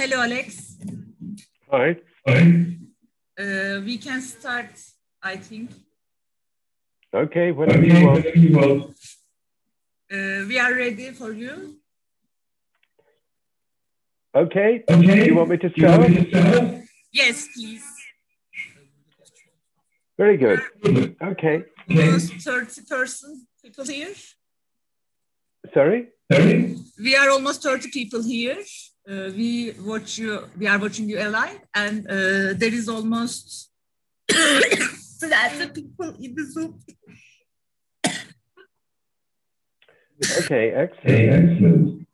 Hello, Alex. Hi. We can start, I think. Okay, whatever you want. We are ready for you. Okay. Do you want me to start? Yes, please. Very good. Okay. Almost 30 people here. Sorry? We are almost 30 people here. We are watching you live, and there is almost 30 people in the Zoom. Okay, excellent.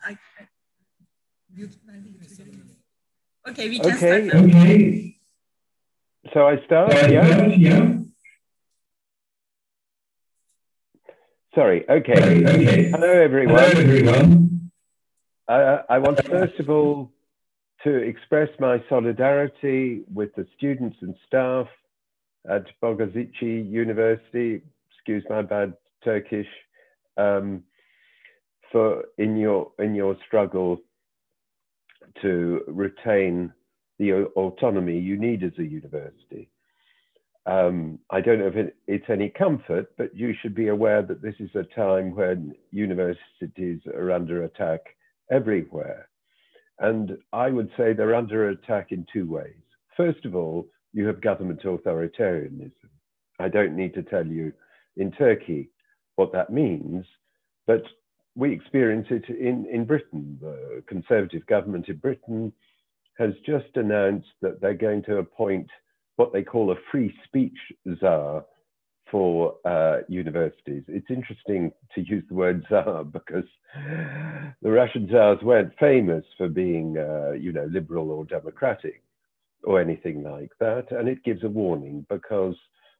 Okay, we can start now. Okay. So I start, yeah? Sorry, okay. Hello, everyone. I want, first of all, to express my solidarity with the students and staff at Bogazici University, excuse my bad Turkish, in your struggle to retain the autonomy you need as a university. I don't know if it's any comfort, but you should be aware that this is a time when universities are under attack everywhere. And I would say they're under attack in two ways. First of all, you have government authoritarianism. I don't need to tell you in Turkey what that means, but we experience it in Britain. The Conservative government in Britain has just announced that they're going to appoint what they call a free speech czar for universities. It's interesting to use the word czar because the Russian czars weren't famous for being, liberal or democratic or anything like that. And it gives a warning because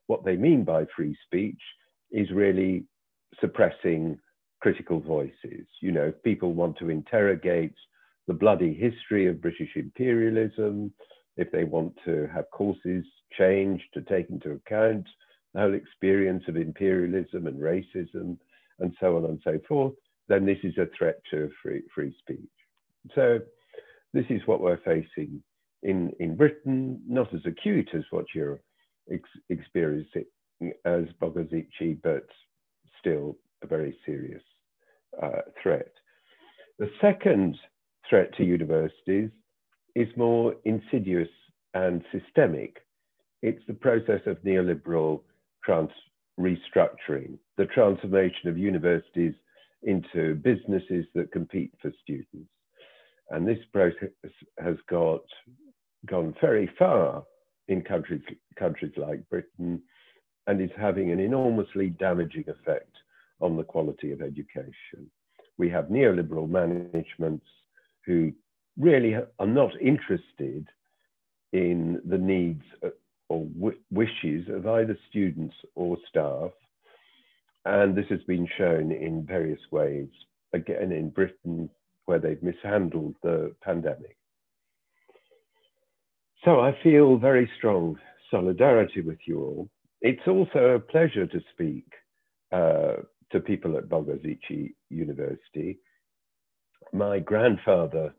what they mean by free speech is really suppressing critical voices. You know, if people want to interrogate the bloody history of British imperialism, if they want to have courses changed to take into account the whole experience of imperialism and racism and so on and so forth, then this is a threat to free speech. So this is what we're facing in Britain, not as acute as what you're experiencing as Bogazici, but still a very serious threat. The second threat to universities is more insidious and systemic. It's the process of neoliberal restructuring, the transformation of universities into businesses that compete for students. And this process has gone very far in countries like Britain and is having an enormously damaging effect on the quality of education. We have neoliberal managements who really are not interested in the needs or wishes of either students or staff. And this has been shown in various ways, again in Britain, where they've mishandled the pandemic. So I feel very strong solidarity with you all. It's also a pleasure to speak to people at Bogazici University. My grandfather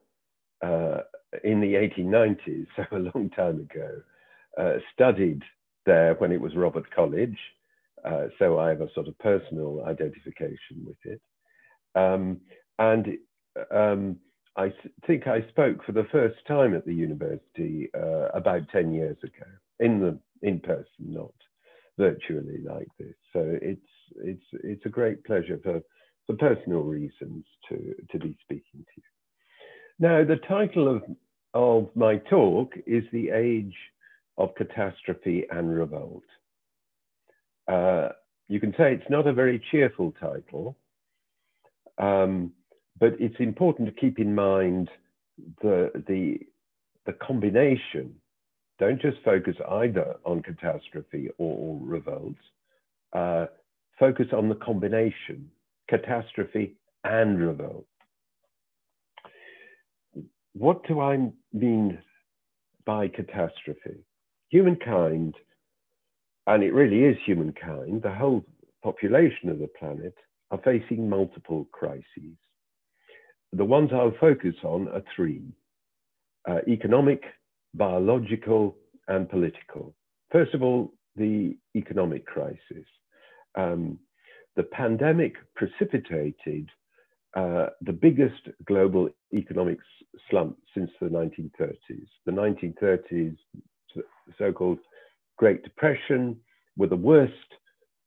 in the 1890s, so a long time ago, studied there when it was Robert College. So I have a sort of personal identification with it. I think I spoke for the first time at the university about 10 years ago, in person, not virtually like this. So it's a great pleasure for personal reasons to be speaking to you. Now, the title of my talk is The Age of Catastrophe and Revolt. You can say it's not a very cheerful title, but it's important to keep in mind the combination. Don't just focus either on catastrophe or revolt. Focus on the combination, catastrophe and revolt. What do I mean by catastrophe? Humankind, and it really is humankind, the whole population of the planet, are facing multiple crises. The ones I'll focus on are three. economic, biological, and political. First of all, the economic crisis. The pandemic precipitated the biggest global economic slump since the 1930s. The 1930s, so-called Great Depression, were the worst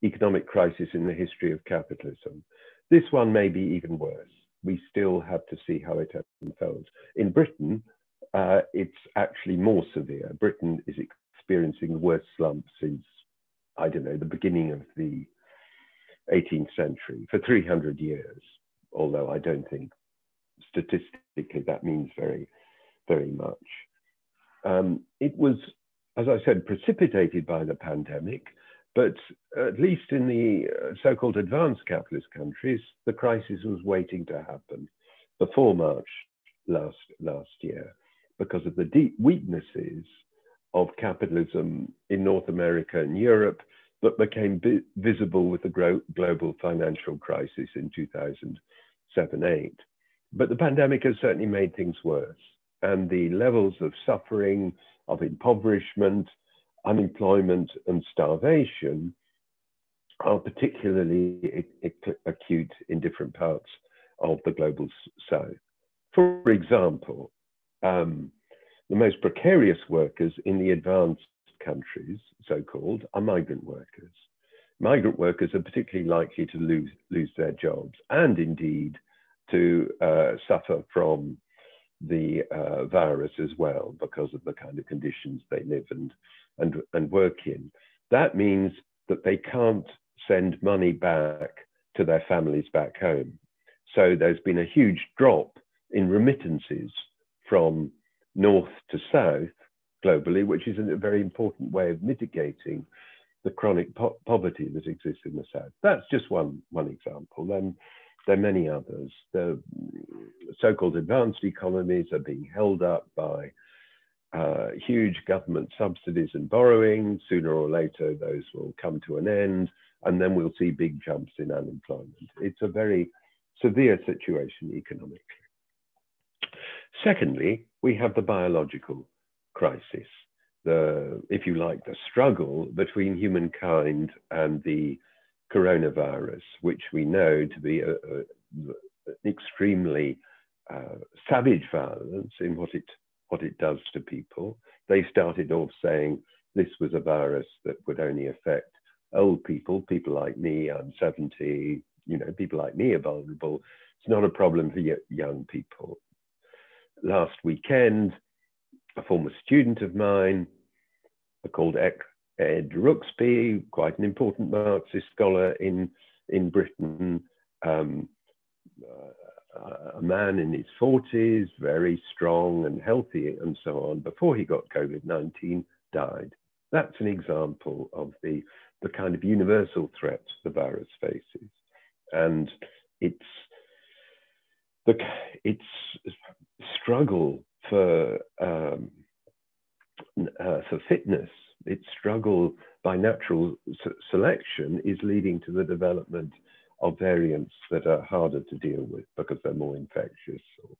economic crisis in the history of capitalism. This one may be even worse. We still have to see how it unfolds. In Britain, it's actually more severe. Britain is experiencing the worst slump since, I don't know, the beginning of the 18th century, for 300 years, although I don't think statistically that means very, very much. It was, as I said, precipitated by the pandemic, but at least in the so-called advanced capitalist countries, the crisis was waiting to happen before March last year, because of the deep weaknesses of capitalism in North America and Europe that became visible with the global financial crisis in 2007-8. But the pandemic has certainly made things worse, and the levels of suffering, of impoverishment, unemployment, and starvation are particularly acute in different parts of the global south. For example, the most precarious workers in the advanced countries, so-called, are migrant workers. Migrant workers are particularly likely to lose their jobs, and indeed to suffer from the virus as well, because of the kind of conditions they live and work in. That means that they can't send money back to their families back home. So there's been a huge drop in remittances from north to south globally, which is a very important way of mitigating the chronic poverty that exists in the south. That's just one example. Then there are many others. The so-called advanced economies are being held up by huge government subsidies and borrowing. Sooner or later, those will come to an end, and then we'll see big jumps in unemployment. It's a very severe situation economically. Secondly, we have the biological crisis, if you like, the struggle between humankind and the coronavirus, which we know to be an extremely savage violence in what it does to people. They started off saying this was a virus that would only affect old people, people like me, I'm 70, people like me are vulnerable. It's not a problem for young people. Last weekend, a former student of mine called Ed Rooksby, quite an important Marxist scholar in Britain, a man in his 40s, very strong and healthy and so on, before he got COVID-19, died. That's an example of the kind of universal threat the virus faces. And its struggle for fitness, its struggle by natural selection is leading to the development of variants that are harder to deal with because they're more infectious or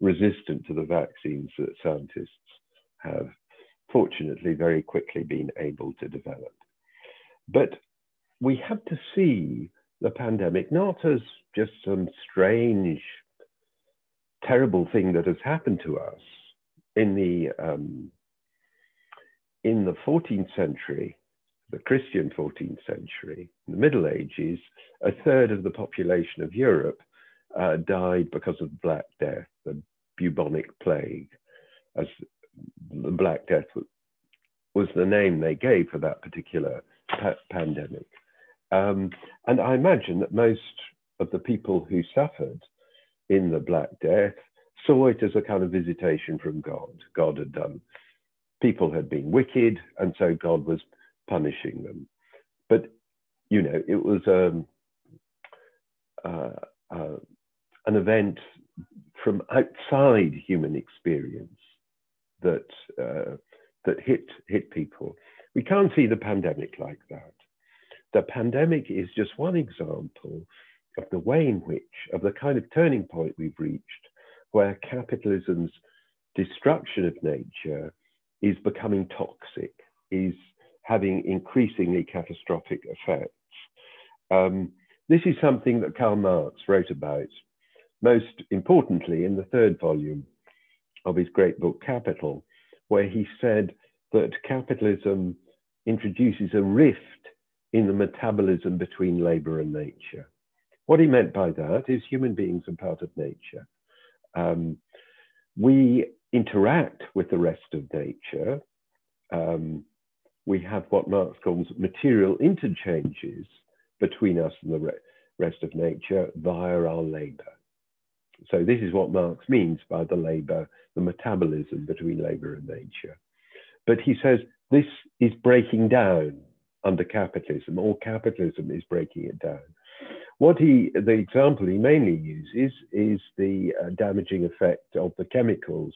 resistant to the vaccines that scientists have fortunately very quickly been able to develop. But we have to see the pandemic not as just some strange, terrible thing that has happened to us. In the 14th century, the Christian 14th century, in the Middle Ages, a third of the population of Europe died because of the Black Death, the bubonic plague, as the Black Death was the name they gave for that particular pandemic. And I imagine that most of the people who suffered in the Black Death saw it as a kind of visitation from God. God had done, people had been wicked, and so God was punishing them. But, it was an event from outside human experience that hit people. We can't see the pandemic like that. The pandemic is just one example of the way in which, of the kind of turning point we've reached, where capitalism's destruction of nature is becoming toxic, is having increasingly catastrophic effects. This is something that Karl Marx wrote about, most importantly in the third volume of his great book, Capital, where he said that capitalism introduces a rift in the metabolism between labor and nature. What he meant by that is human beings are part of nature. We interact with the rest of nature. We have what Marx calls material interchanges between us and the rest of nature via our labor. So this is what Marx means by the labor, the metabolism between labor and nature. But he says this is breaking down under capitalism, or capitalism is breaking it down. The example he mainly uses is the damaging effect of the chemicals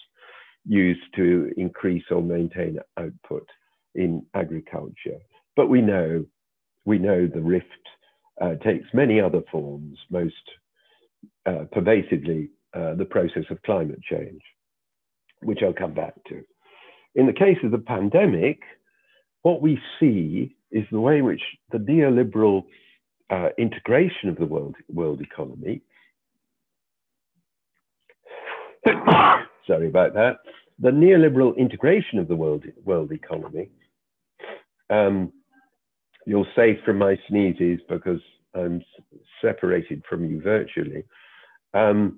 used to increase or maintain output in agriculture. But we know the rift takes many other forms, most pervasively the process of climate change, which I'll come back to. In the case of the pandemic, what we see is the way in which the neoliberal integration of the world economy, sorry about that, the neoliberal integration of the world economy, you're safe from my sneezes because I'm separated from you virtually. The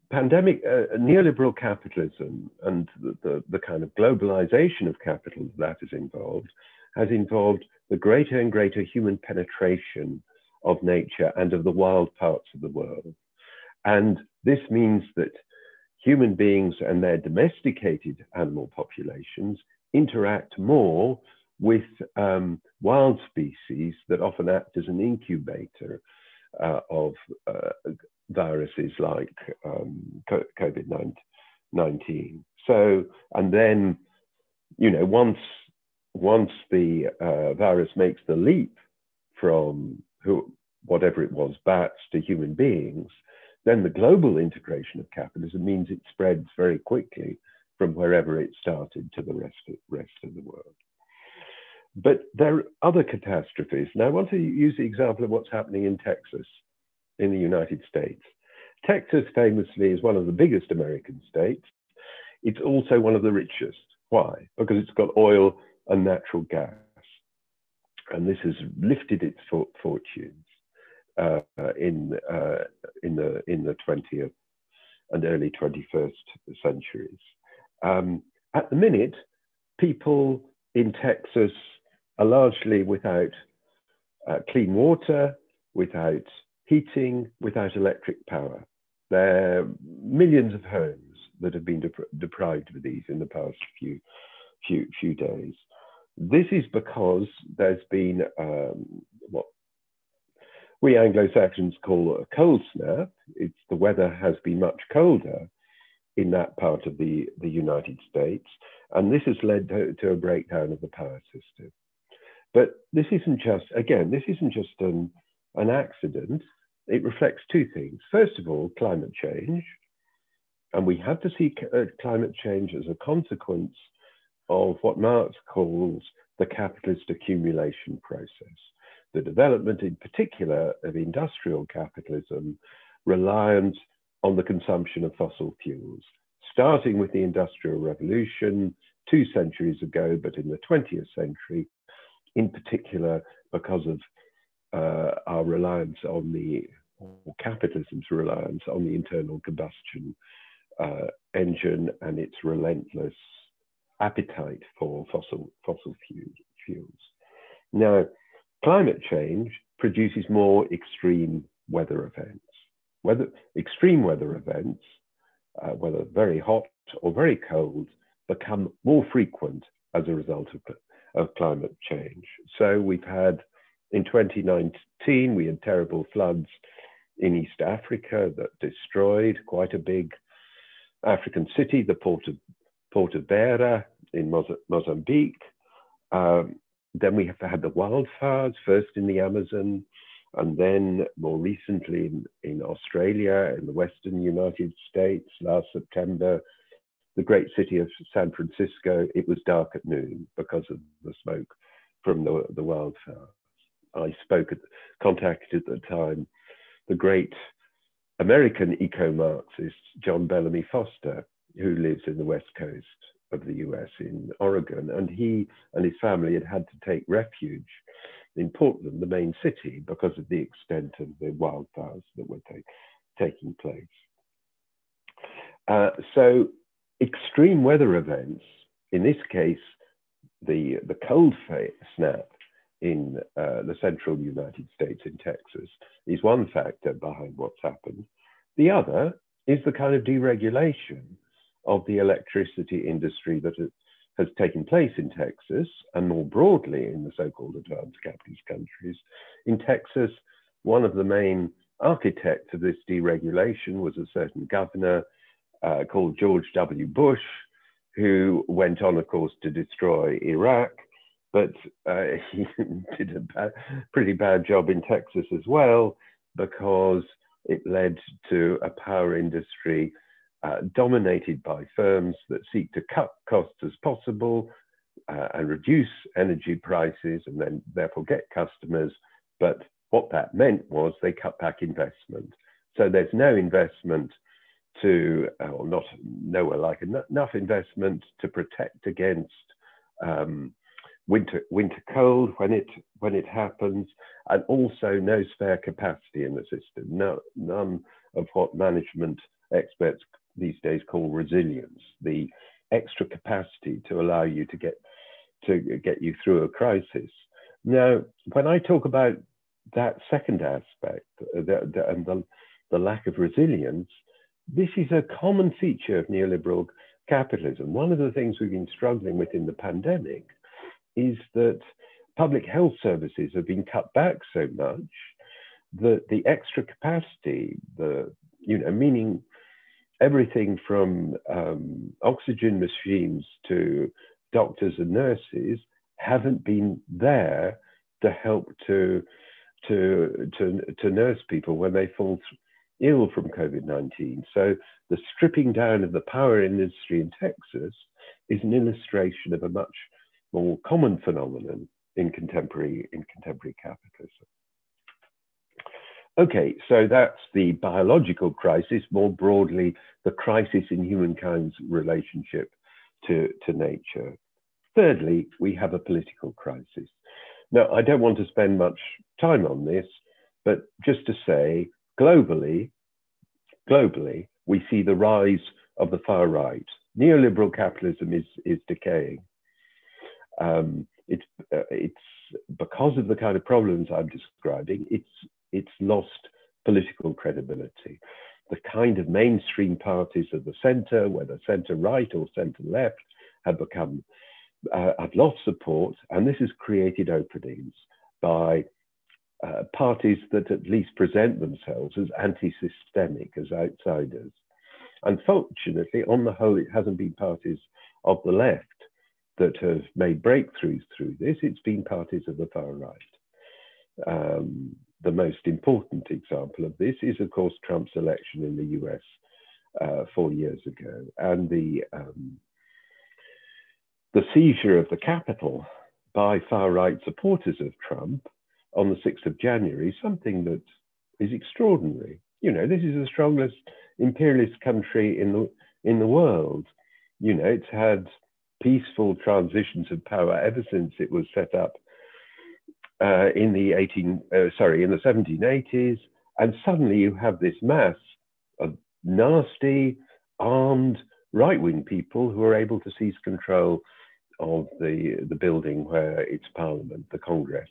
pandemic, neoliberal capitalism and the kind of globalization of capital that is involved has involved the greater and greater human penetration of nature and of the wild parts of the world. And this means that human beings and their domesticated animal populations interact more with wild species that often act as an incubator of viruses like COVID-19. So, and then, you know, once the virus makes the leap from whatever it was, bats to human beings, then the global integration of capitalism means it spreads very quickly from wherever it started to the rest of the world. But there are other catastrophes. Now, I want to use the example of what's happening in Texas, in the United States. Texas famously is one of the biggest American states. It's also one of the richest. Why? Because it's got oil and natural gas. And this has lifted its fortunes in the 20th and early 21st centuries. At the minute, people in Texas are largely without clean water, without heating, without electric power. There are millions of homes that have been deprived of these in the past few days. This is because there's been what we Anglo-Saxons call a cold snap. The weather has been much colder in that part of the United States, and this has led to a breakdown of the power system. But this isn't just an accident. It reflects two things. First of all, climate change, and we have to see climate change as a consequence of what Marx calls the capitalist accumulation process, the development in particular of industrial capitalism reliant on the consumption of fossil fuels, starting with the Industrial Revolution 2 centuries ago, but in the 20th century, in particular because of our reliance on or capitalism's reliance on the internal combustion engine and its relentless appetite for fossil fuels. Now, climate change produces more extreme weather events. Extreme weather events, whether very hot or very cold, become more frequent as a result of climate change. So we've had, in 2019, we had terrible floods in East Africa that destroyed quite a big African city, the port of Beira in Mozambique. Then we have had the wildfires, first in the Amazon And then more recently in Australia, in the Western United States, last September, the great city of San Francisco, it was dark at noon because of the smoke from the wildfire. I contacted at the time the great American eco-Marxist John Bellamy Foster, who lives in the West Coast of the US in Oregon, and he and his family had to take refuge in Portland, the main city, because of the extent of the wildfires that were taking place. So extreme weather events, in this case, the cold snap in the central United States in Texas is one factor behind what's happened. The other is the kind of deregulation of the electricity industry that has taken place in Texas and more broadly in the so-called advanced capitalist countries. In Texas, one of the main architects of this deregulation was a certain governor called George W. Bush, who went on, of course, to destroy Iraq, but he did a pretty bad job in Texas as well, because it led to a power industry dominated by firms that seek to cut costs as possible and reduce energy prices and then therefore get customers. But what that meant was they cut back investment. So there's no investment to, or not nowhere like enough investment to protect against winter cold when it happens, and also no spare capacity in the system. None of what management experts these days call resilience, the extra capacity to allow you to get you through a crisis. Now, when I talk about that second aspect and the lack of resilience, this is a common feature of neoliberal capitalism. One of the things we've been struggling with in the pandemic is that public health services have been cut back so much that the extra capacity, meaning everything from oxygen machines to doctors and nurses, haven't been there to help to nurse people when they fall ill from COVID-19. So the stripping down of the power industry in Texas is an illustration of a much more common phenomenon in contemporary capitalism. Okay, so that's the biological crisis, more broadly, the crisis in humankind's relationship to nature. Thirdly, we have a political crisis. Now, I don't want to spend much time on this, but just to say, globally, we see the rise of the far right. Neoliberal capitalism is decaying. It's because of the kind of problems I'm describing, it's lost political credibility. The kind of mainstream parties of the center, whether center right or center left, have lost support, and this has created openings by parties that at least present themselves as anti-systemic, as outsiders. Unfortunately, on the whole, it hasn't been parties of the left that have made breakthroughs through this. It's been parties of the far right. The most important example of this is, of course, Trump's election in the US 4 years ago, and the seizure of the Capitol by far-right supporters of Trump on the 6th of January, something that is extraordinary. You know, this is the strongest imperialist country in the world. You know, it's had peaceful transitions of power ever since it was set up in the 1780s, and suddenly you have this mass of nasty, armed, right-wing people who are able to seize control of the building where its parliament, the Congress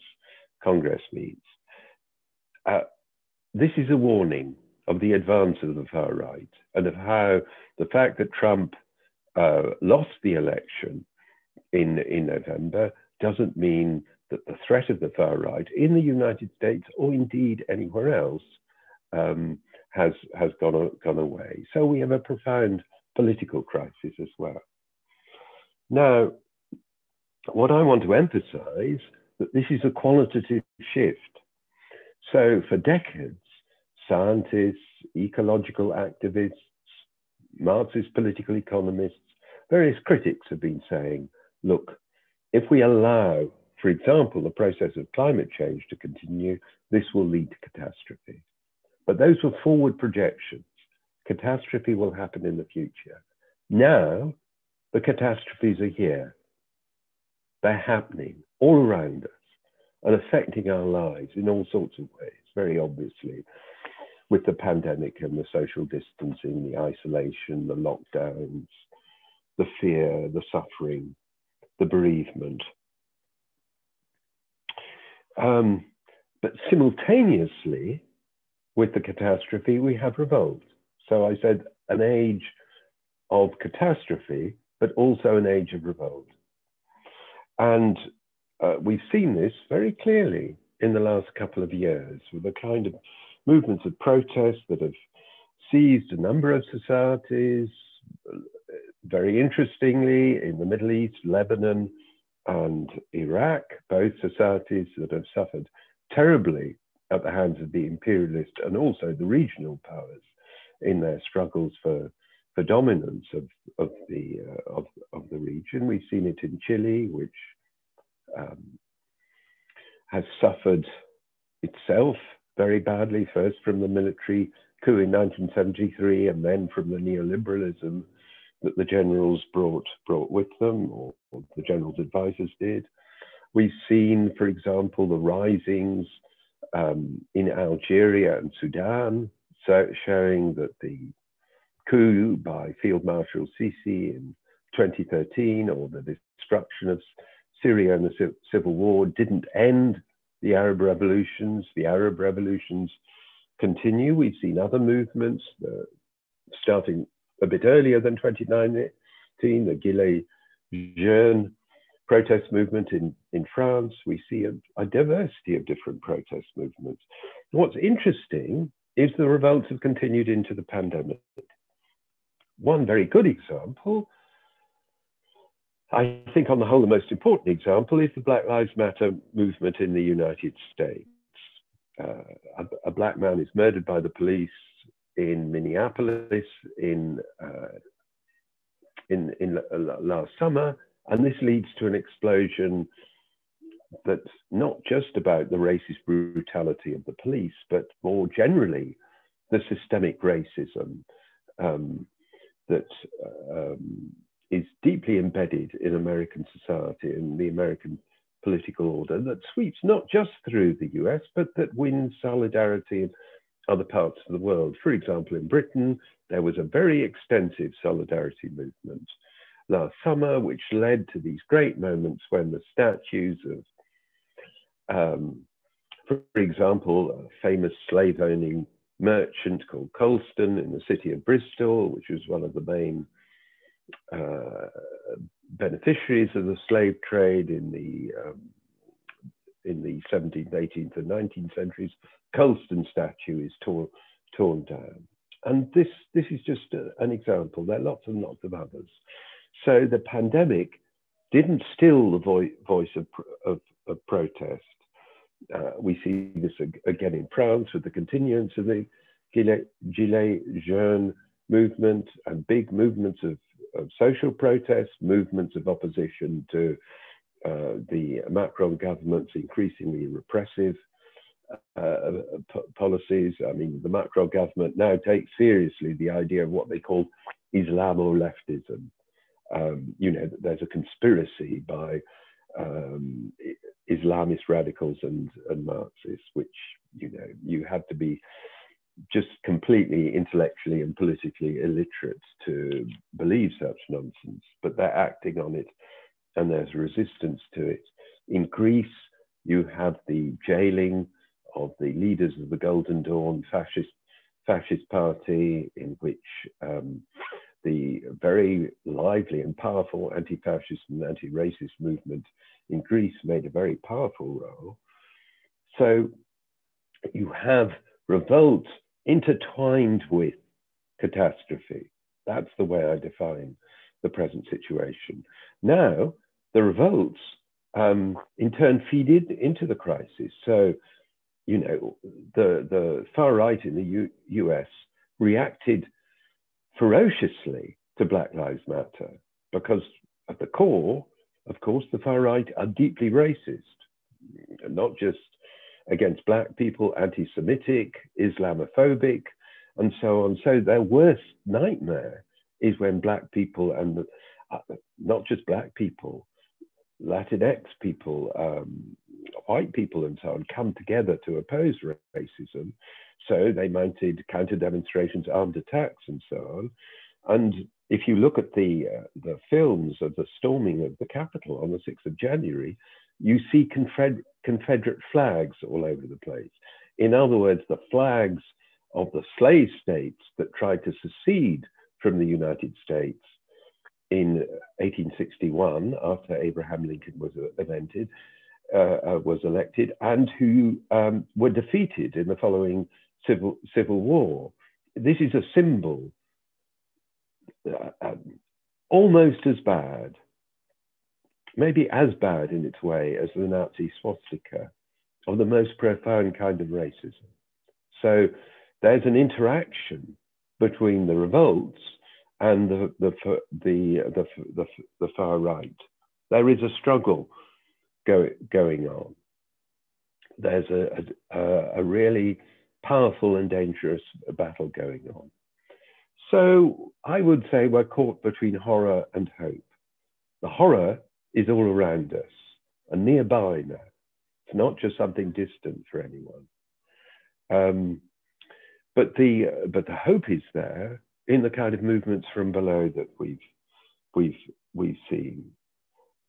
meets. This is a warning of the advance of the far right and of how the fact that Trump lost the election in November doesn't mean that the threat of the far right in the United States or indeed anywhere else has gone away. So we have a profound political crisis as well. Now, what I want to emphasize that this is a qualitative shift. So for decades, scientists, ecological activists, Marxist political economists, various critics have been saying, look, if we allow, for example, the process of climate change to continue, this will lead to catastrophe. But those were forward projections. Catastrophe will happen in the future. Now, the catastrophes are here. They're happening all around us and affecting our lives in all sorts of ways, very obviously, with the pandemic and the social distancing, the isolation, the lockdowns, the fear, the suffering, the bereavement. But simultaneously, with the catastrophe, we have revolt. So I said an age of catastrophe, but also an age of revolt. And we've seen this very clearly in the last couple of years with the kind of movements of protest that have seized a number of societies. Very interestingly, in the Middle East, Lebanon, and Iraq, both societies that have suffered terribly at the hands of the imperialist and also the regional powers in their struggles for dominance of the region. We've seen it in Chile, which has suffered itself very badly, first from the military coup in 1973, and then from the neoliberalism that the generals brought with them, or the generals' advisors did. We've seen, for example, the risings in Algeria and Sudan, so showing that the coup by Field Marshal Sisi in 2013, or the destruction of Syria and the civil war, didn't end the Arab revolutions. The Arab revolutions continue. We've seen other movements starting a bit earlier than 2019, the Gilets Jaunes protest movement in France. We see a diversity of different protest movements. What's interesting is the revolts have continued into the pandemic. One very good example, I think on the whole the most important example, is the Black Lives Matter movement in the United States. A black man is murdered by the police in Minneapolis in last summer, and this leads to an explosion that's not just about the racist brutality of the police, but more generally the systemic racism that is deeply embedded in American society and the American political order, that sweeps not just through the US, but that wins solidarity in other parts of the world. For example, in Britain, there was a very extensive solidarity movement last summer, which led to these great moments when the statues of, for example, a famous slave-owning merchant called Colston in the city of Bristol, which was one of the main beneficiaries of the slave trade in the 17th, 18th, and 19th centuries. Colston statue is torn down. And this is just an example. There are lots and lots of others. So the pandemic didn't still the voice of protest. We see this again in France with the continuance of the Gilets Jaunes movement and big movements of social protest, movements of opposition to the Macron government's increasingly repressive policies. I mean, the Macron government now takes seriously the idea of what they call Islamo-leftism. You know, there's a conspiracy by Islamist radicals and Marxists, which, you know, you have to be just completely intellectually and politically illiterate to believe such nonsense, but they're acting on it and there's resistance to it. In Greece, you have the jailing of the leaders of the Golden Dawn fascist party, in which the very lively and powerful anti-fascist and anti-racist movement in Greece made a very powerful role. So you have revolt intertwined with catastrophe. That's the way I define the present situation. Now, the revolts in turn feed into the crisis. So you know, the far right in the US reacted ferociously to Black Lives Matter because at the core, of course, the far right are deeply racist, not just against Black people, anti-Semitic, Islamophobic, and so on. So their worst nightmare is when Black people and not just Black people, Latinx people, white people and so on come together to oppose racism. So they mounted counter demonstrations, armed attacks and so on. And if you look at the films of the storming of the Capitol on the 6th of January, you see Confederate flags all over the place. In other words, the flags of the slave states that tried to secede from the United States in 1861, after Abraham Lincoln was elected, and who were defeated in the following civil war. This is a symbol almost as bad, maybe as bad in its way as the Nazi swastika, of the most profound kind of racism. So there's an interaction between the revolts and the far right. There is a struggle going on. There's a really powerful and dangerous battle going on. So I would say we're caught between horror and hope. The horror is all around us and nearby now. It's not just something distant for anyone. But the hope is there in the kind of movements from below that we've seen,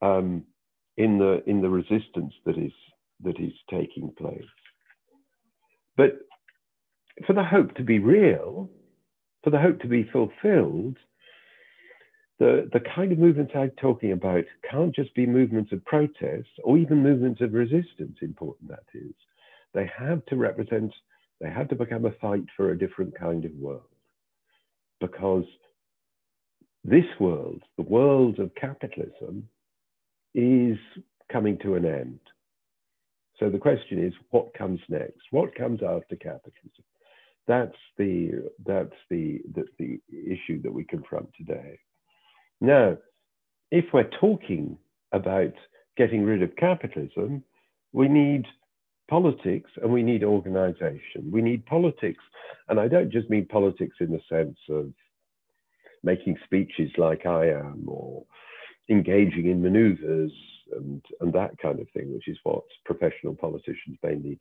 in the resistance that is taking place. But for the hope to be real, for the hope to be fulfilled, the kind of movements I'm talking about can't just be movements of protest or even movements of resistance, important that is. They have to represent, they have to become a fight for a different kind of world. Because this world, the world of capitalism, is coming to an end. So the question is, what comes next? What comes after capitalism? That's the issue that we confront today. Now, if we're talking about getting rid of capitalism, we need politics and we need organization. We need politics, and I don't just mean politics in the sense of making speeches like I am or engaging in maneuvers and that kind of thing, which is what professional politicians mainly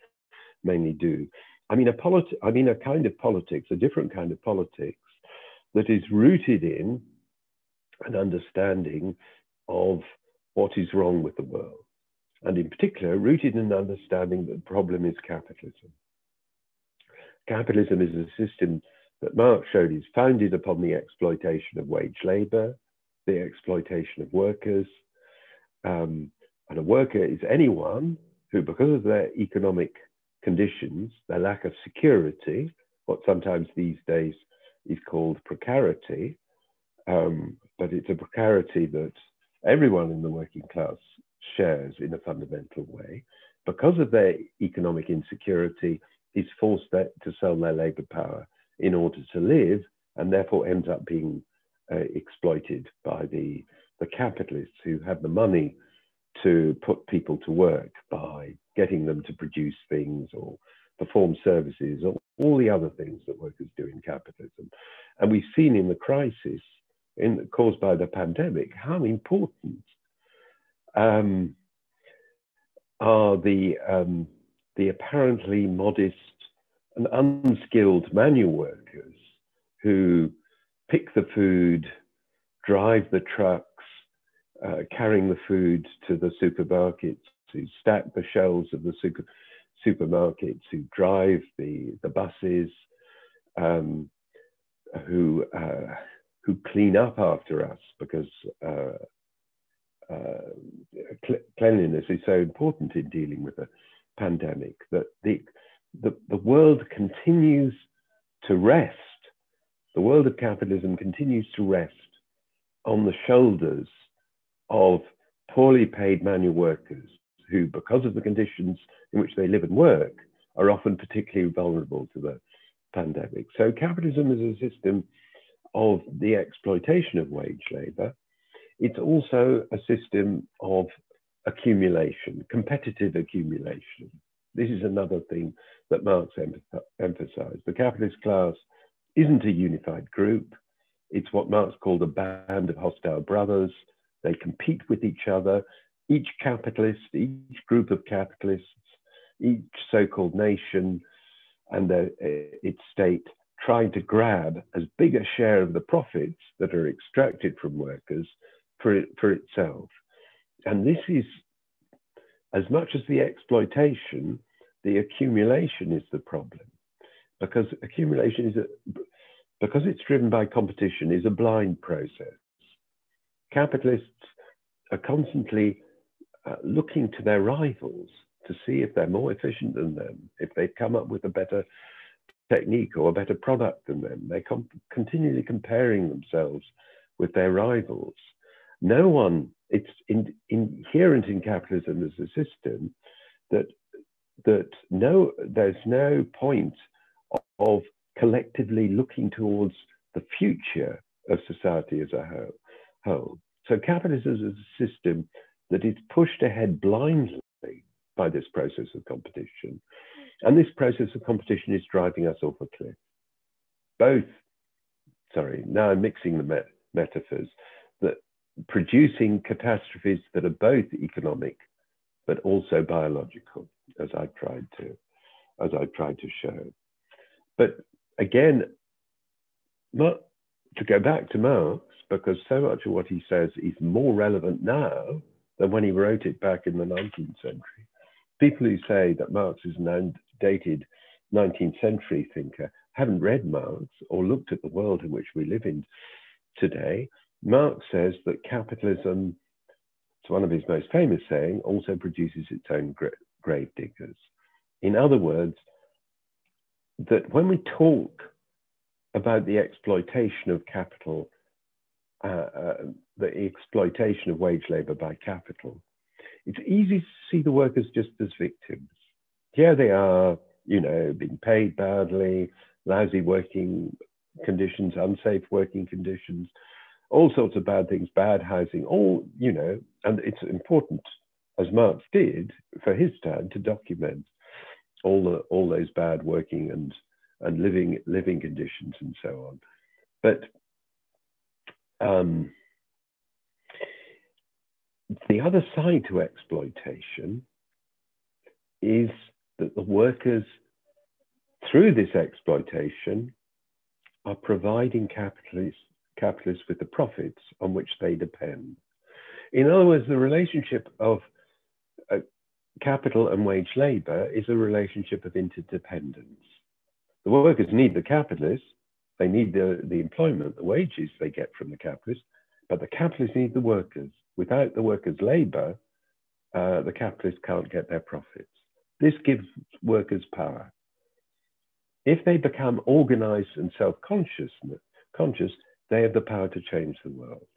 do. I mean a kind of politics, a different kind of politics that is rooted in an understanding of what is wrong with the world, and in particular rooted in an understanding that the problem is capitalism. Capitalism is a system that Marx showed is founded upon the exploitation of wage labor, the exploitation of workers, and a worker is anyone who, because of their economic conditions, their lack of security, what sometimes these days is called precarity, but it's a precarity that everyone in the working class shares in a fundamental way, because of their economic insecurity, is forced to sell their labor power in order to live, and therefore ends up being exploited by the capitalists who have the money to put people to work by getting them to produce things or perform services or all the other things that workers do in capitalism. And we've seen in the crisis caused by the pandemic how important are the apparently modest and unskilled manual workers who pick the food, drive the trucks, carrying the food to the supermarkets, who stack the shelves of the supermarkets, who drive the buses, who clean up after us, because cleanliness is so important in dealing with a pandemic, that the world continues to rest. The world of capitalism continues to rest on the shoulders of poorly paid manual workers who, because of the conditions in which they live and work, are often particularly vulnerable to the pandemic. So capitalism is a system of the exploitation of wage labor. It's also a system of accumulation, competitive accumulation. This is another thing that Marx emphasized. The capitalist class isn't a unified group. It's what Marx called a band of hostile brothers. They compete with each other. Each capitalist, each group of capitalists, each so-called nation and its state trying to grab as big a share of the profits that are extracted from workers for itself. And this is, as much as the exploitation, the accumulation is the problem, because accumulation because it's driven by competition, is a blind process. Capitalists are constantly looking to their rivals to see if they're more efficient than them, if they've come up with a better technique or a better product than them. They're continually comparing themselves with their rivals. No one, it's inherent in capitalism as a system that there's no point of collectively looking towards the future of society as a whole. So capitalism is a system that is pushed ahead blindly by this process of competition. And this process of competition is driving us off a cliff. Now I'm mixing the metaphors, that producing catastrophes that are both economic, but also biological, as I've tried to show. But again, to go back to Marx, because so much of what he says is more relevant now than when he wrote it back in the 19th century. People who say that Marx is an outdated 19th century thinker haven't read Marx or looked at the world in which we live in today. Marx says that capitalism, it's one of his most famous sayings, also produces its own grave diggers. In other words, that when we talk about the exploitation of capital, the exploitation of wage labor by capital, it's easy to see the workers just as victims. Here they are, being paid badly, lousy working conditions, unsafe working conditions, all sorts of bad things, bad housing, and it's important, as Marx did for his time, to document all those bad working and living conditions and so on. But the other side to exploitation is that the workers, through this exploitation, are providing capitalists with the profits on which they depend. In other words, the relationship of capital and wage labor is a relationship of interdependence. The workers need the capitalists, they need the employment, the wages they get from the capitalists, but the capitalists need the workers. Without the workers' labor, the capitalists can't get their profits. This gives workers power. If they become organized and self-conscious, they have the power to change the world.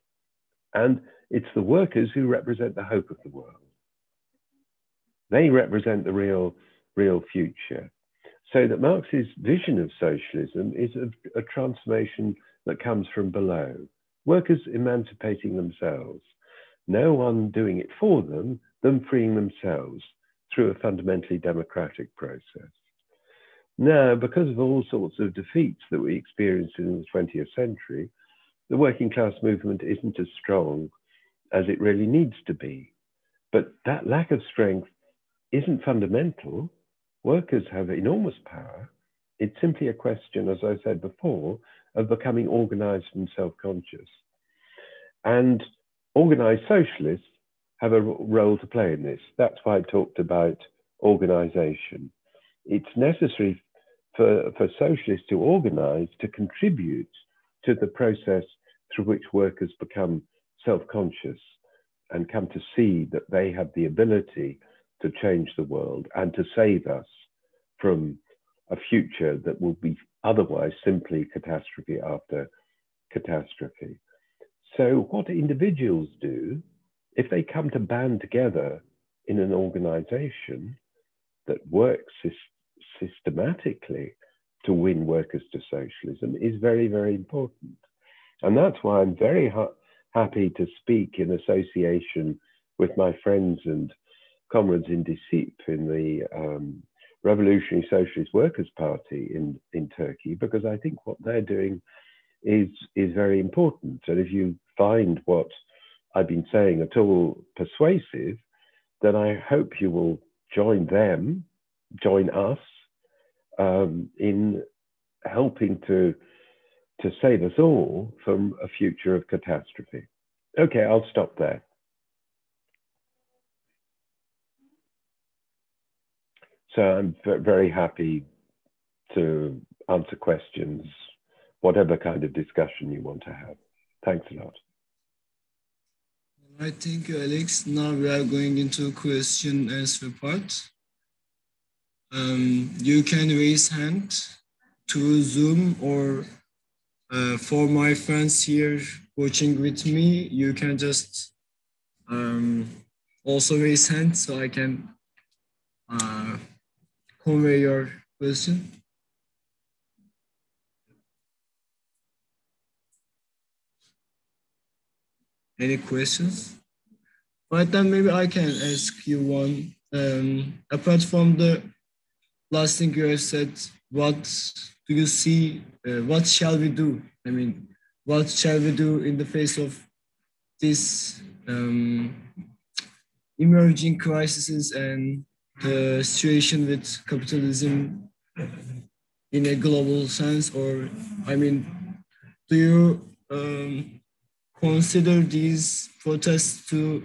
And it's the workers who represent the hope of the world. They represent the real future. So that Marx's vision of socialism is a transformation that comes from below. Workers emancipating themselves. No one doing it for them freeing themselves through a fundamentally democratic process. Now, because of all sorts of defeats that we experienced in the 20th century, the working class movement isn't as strong as it really needs to be. But that lack of strength isn't fundamental. Workers have enormous power. It's simply a question, as I said before, of becoming organized and self-conscious. And organized socialists have a role to play in this. That's why I talked about organization. It's necessary for socialists to organize, to contribute to the process through which workers become self-conscious and come to see that they have the ability to change the world and to save us from a future that will be otherwise simply catastrophe after catastrophe. So what individuals do, if they come to band together in an organization that works systematically to win workers to socialism is very, very important. And that's why I'm very happy to speak in association with my friends and comrades in DİSİP, in the Revolutionary Socialist Workers' Party in Turkey, because I think what they're doing is very important. And if you find what I've been saying at all persuasive, then I hope you will join them, join us, in helping to save us all from a future of catastrophe. Okay, I'll stop there. So I'm very happy to answer questions, whatever kind of discussion you want to have. Thanks a lot. All right, thank you, Alex. Now we are going into question and answer part. You can raise hand to Zoom, or for my friends here watching with me, you can just also raise hand so I can convey your question. Any questions? Right, then maybe I can ask you one. Apart from the last thing you have said, what do you see, what shall we do? I mean, what shall we do in the face of this emerging crises and the situation with capitalism in a global sense? Or, I mean, do you consider these protests to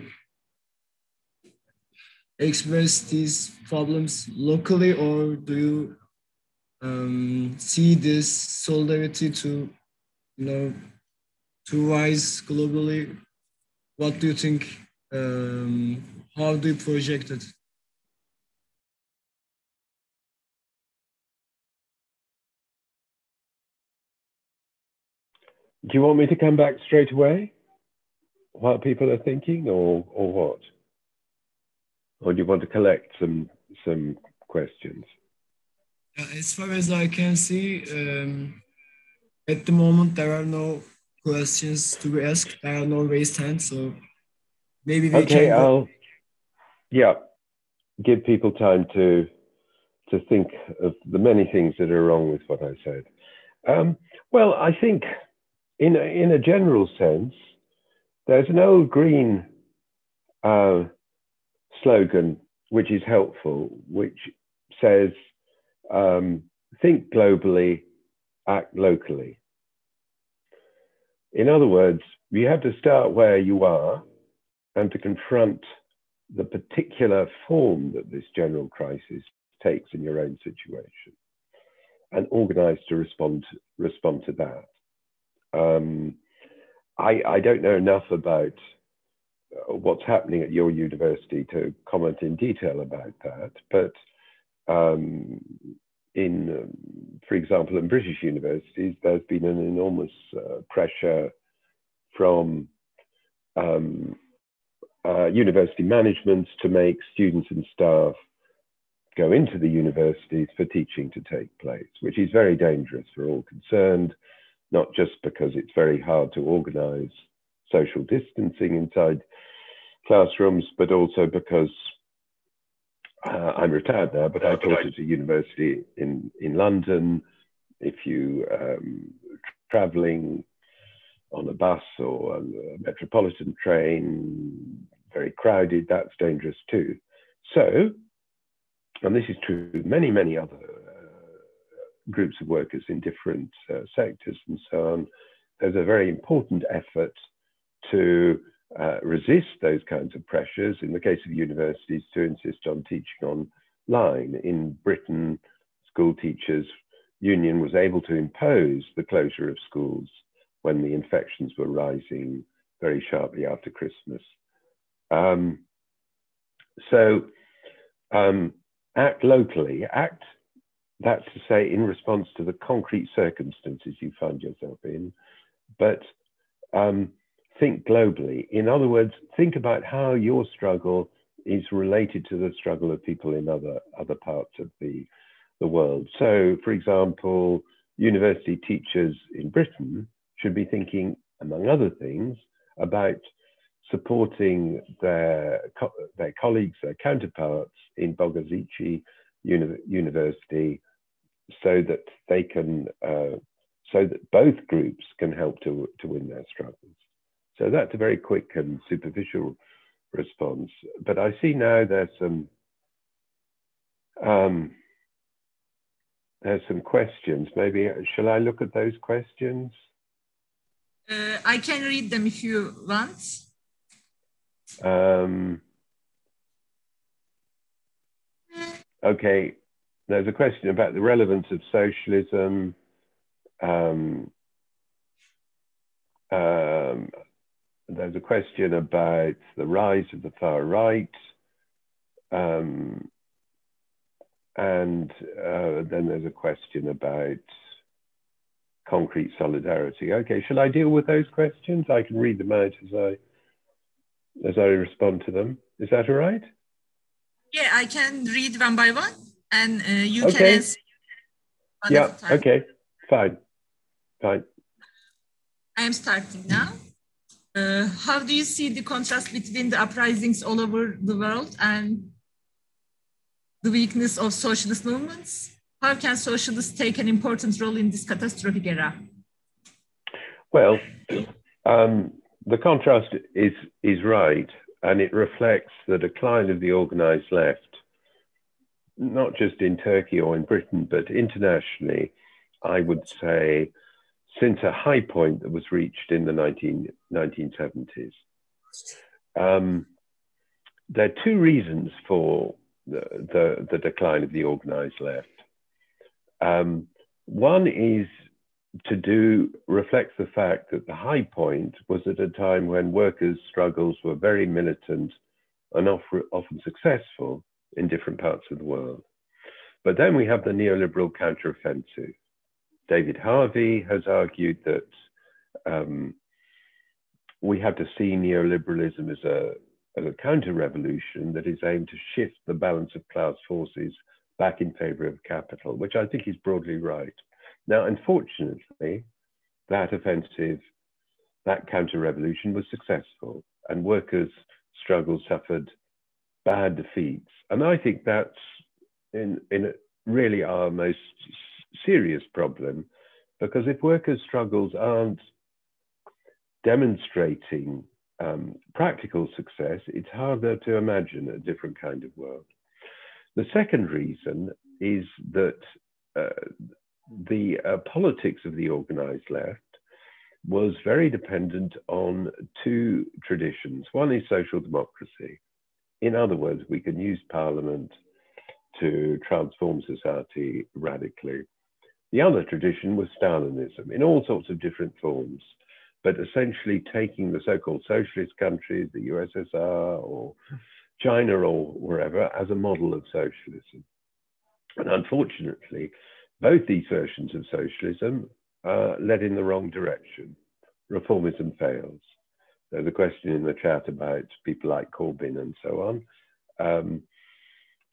express these problems locally, or do you see this solidarity to, to rise globally? What do you think? How do you project it? Do you want me to come back straight away while people are thinking, or what? Or do you want to collect some questions? As far as I can see, at the moment there are no questions to be asked. There are no raised hands, so maybe we can go. I'll give people time to think of the many things that are wrong with what I said. Well, I think in a general sense, there's an old green slogan which is helpful, which says, think globally, act locally. In other words, you have to start where you are and to confront the particular form that this general crisis takes in your own situation, and organize to respond to that. I don't know enough about what's happening at your university to comment in detail about that, but for example, in British universities, there's been an enormous pressure from university managements to make students and staff go into the universities for teaching to take place, which is very dangerous for all concerned, not just because it's very hard to organize social distancing inside classrooms, but also because I'm retired now, but I taught at a university in London. If you traveling on a bus or a metropolitan train, very crowded, that's dangerous too. So, and this is true of many, many other groups of workers in different sectors and so on, there's a very important effort to resist those kinds of pressures. In the case of universities, to insist on teaching online. In Britain, School Teachers Union was able to impose the closure of schools when the infections were rising very sharply after Christmas. Act locally, that's to say, in response to the concrete circumstances you find yourself in, but think globally. In other words, think about how your struggle is related to the struggle of people in other parts of the the world. So, for example, university teachers in Britain should be thinking, among other things, about supporting their colleagues, their counterparts in Bogazici University, so that they can, so that both groups can help to win their struggles. So that's a very quick and superficial response. But I see now there's some questions. Maybe shall I look at those questions? I can read them if you want. Okay, there's a question about the relevance of socialism. There's a question about the rise of the far right. And then there's a question about concrete solidarity. Okay, shall I deal with those questions? I can read them out as I respond to them. Is that all right? Yeah, I can read one by one, and you okay. can answer. Yeah, okay, fine. I am starting now. How do you see the contrast between the uprisings all over the world and the weakness of socialist movements? How can socialists take an important role in this catastrophic era? Well, the contrast is right, and it reflects the decline of the organized left, not just in Turkey or in Britain, but internationally, I would say, since a high point that was reached in the 1970s. There are two reasons for the decline of the organized left. One is reflects the fact that the high point was at a time when workers' struggles were very militant and often successful in different parts of the world. But then we have the neoliberal counteroffensive. David Harvey has argued that we have to see neoliberalism as a counter-revolution that is aimed to shift the balance of class forces back in favor of capital, which I think is broadly right. Now, unfortunately, that offensive, that counter-revolution was successful, and workers' struggles suffered bad defeats. And I think that's really our most serious problem, because if workers' struggles aren't demonstrating practical success, it's harder to imagine a different kind of world. The second reason is that the politics of the organized left was very dependent on two traditions. One is social democracy. In other words, we can use parliament to transform society radically. The other tradition was Stalinism in all sorts of different forms, but essentially taking the so-called socialist countries, the USSR or China or wherever, as a model of socialism. And unfortunately, both these versions of socialism led in the wrong direction. Reformism fails. There's a question in the chat about people like Corbyn and so on.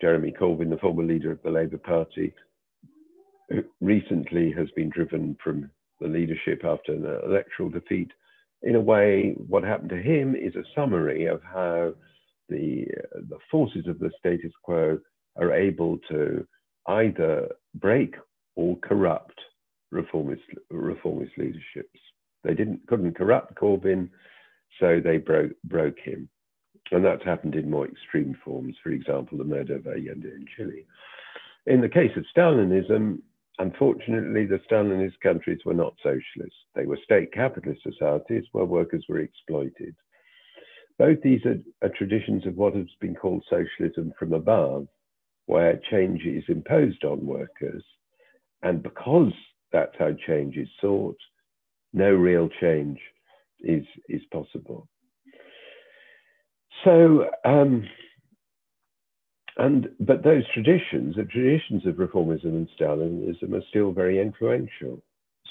Jeremy Corbyn, the former leader of the Labour Party, recently has been driven from the leadership after an electoral defeat. In a way, what happened to him is a summary of how the forces of the status quo are able to either break or corrupt reformist leaderships. They couldn't corrupt Corbyn, so they broke him. And that's happened in more extreme forms, for example, the murder of Allende in Chile. In the case of Stalinism, unfortunately, the Stalinist countries were not socialist. They were state capitalist societies where workers were exploited. Both these are traditions of what has been called socialism from above, where change is imposed on workers. And because that's how change is sought, no real change is possible. So, but those traditions, the traditions of reformism and Stalinism, are still very influential.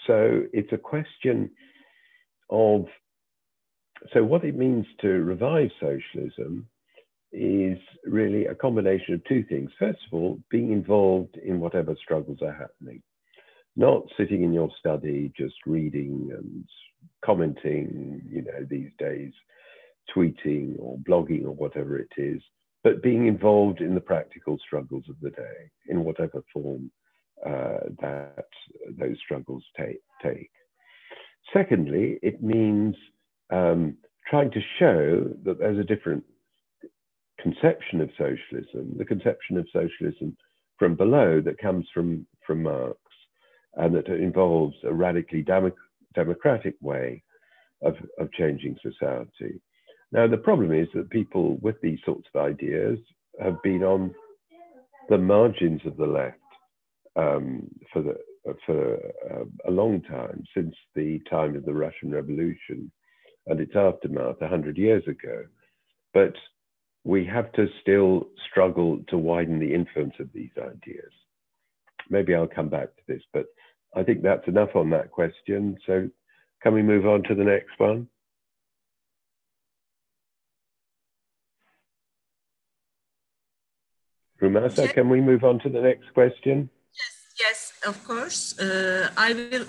So it's a question of, so what it means to revive socialism is really a combination of two things. First of all, being involved in whatever struggles are happening, not sitting in your study, just reading and commenting, you know, these days, tweeting or blogging or whatever it is, but being involved in the practical struggles of the day in whatever form that those struggles take. Secondly, it means trying to show that there's a different conception of socialism, the conception of socialism from below that comes from Marx, and that involves a radically democratic way of changing society. Now, the problem is that people with these sorts of ideas have been on the margins of the left for a long time, since the time of the Russian Revolution and its aftermath 100 years ago. But we have to still struggle to widen the influence of these ideas. Maybe I'll come back to this, but I think that's enough on that question. So can we move on to the next one? Rumasa, can we move on to the next question? Yes, of course. I will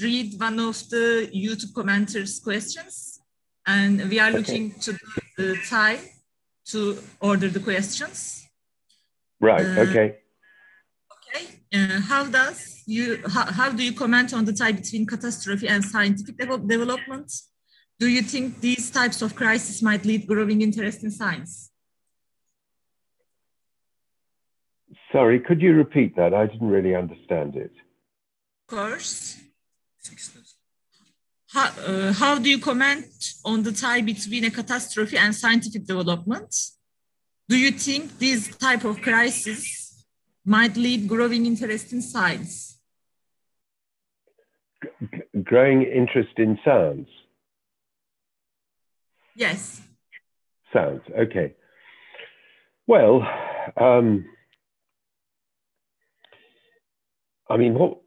read one of the YouTube commenters' questions, and we are looking to the time to order the questions. Right. Okay. Okay. How do you comment on the tie between catastrophe and scientific development? Do you think these types of crises might lead growing interest in science? Sorry, could you repeat that? I didn't really understand it. Of course. How do you comment on the tie between a catastrophe and scientific development? Do you think these type of crises might lead growing interest in science? Growing interest in science? Yes. Science, okay. Well, I mean, what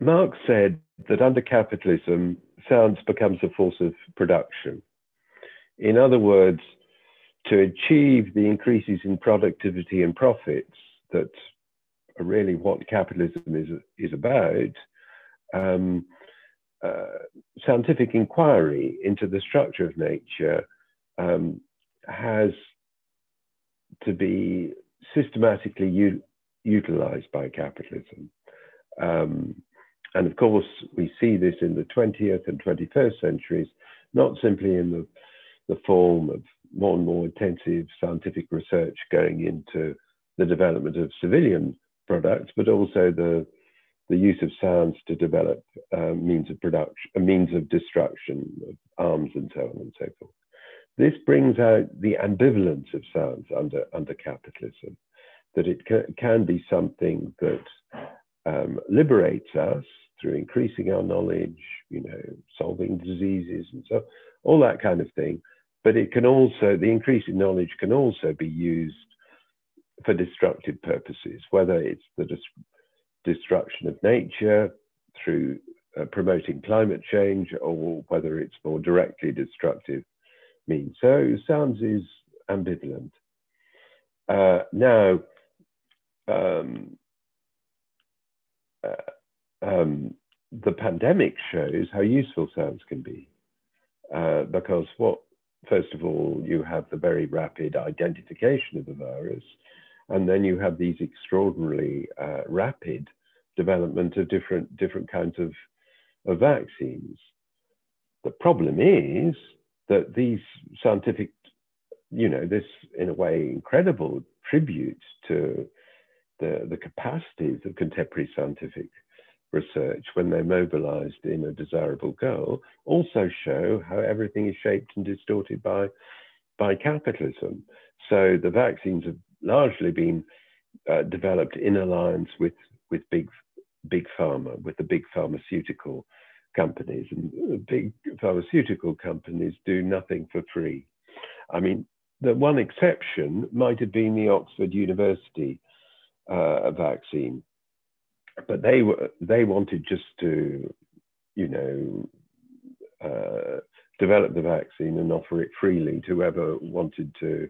Marx said that under capitalism, science becomes a force of production. In other words, to achieve the increases in productivity and profits that are really what capitalism is about, scientific inquiry into the structure of nature has to be systematically utilized by capitalism. And of course, we see this in the 20th and 21st centuries, not simply in the form of more and more intensive scientific research going into the development of civilian products, but also the use of science to develop means of destruction of arms and so on and so forth. This brings out the ambivalence of science under capitalism, that it can be something that liberates us through increasing our knowledge, you know, solving diseases and so, all that kind of thing. But it can also, the increase in knowledge can also be used for destructive purposes, whether it's the destruction of nature through promoting climate change, or whether it's more directly destructive means. So science is ambivalent. Now, the pandemic shows how useful science can be, because first of all, you have the very rapid identification of the virus, and then you have these extraordinarily rapid development of different kinds of vaccines. The problem is that these scientific, you know, this in a way incredible tribute to the capacities of contemporary scientific research when they're mobilized in a desirable goal, also show how everything is shaped and distorted by capitalism. So the vaccines have largely been developed in alliance with big pharma, with the big pharmaceutical companies, and big pharmaceutical companies do nothing for free. I mean, the one exception might have been the Oxford University vaccine, but they wanted just to, you know, develop the vaccine and offer it freely to whoever wanted to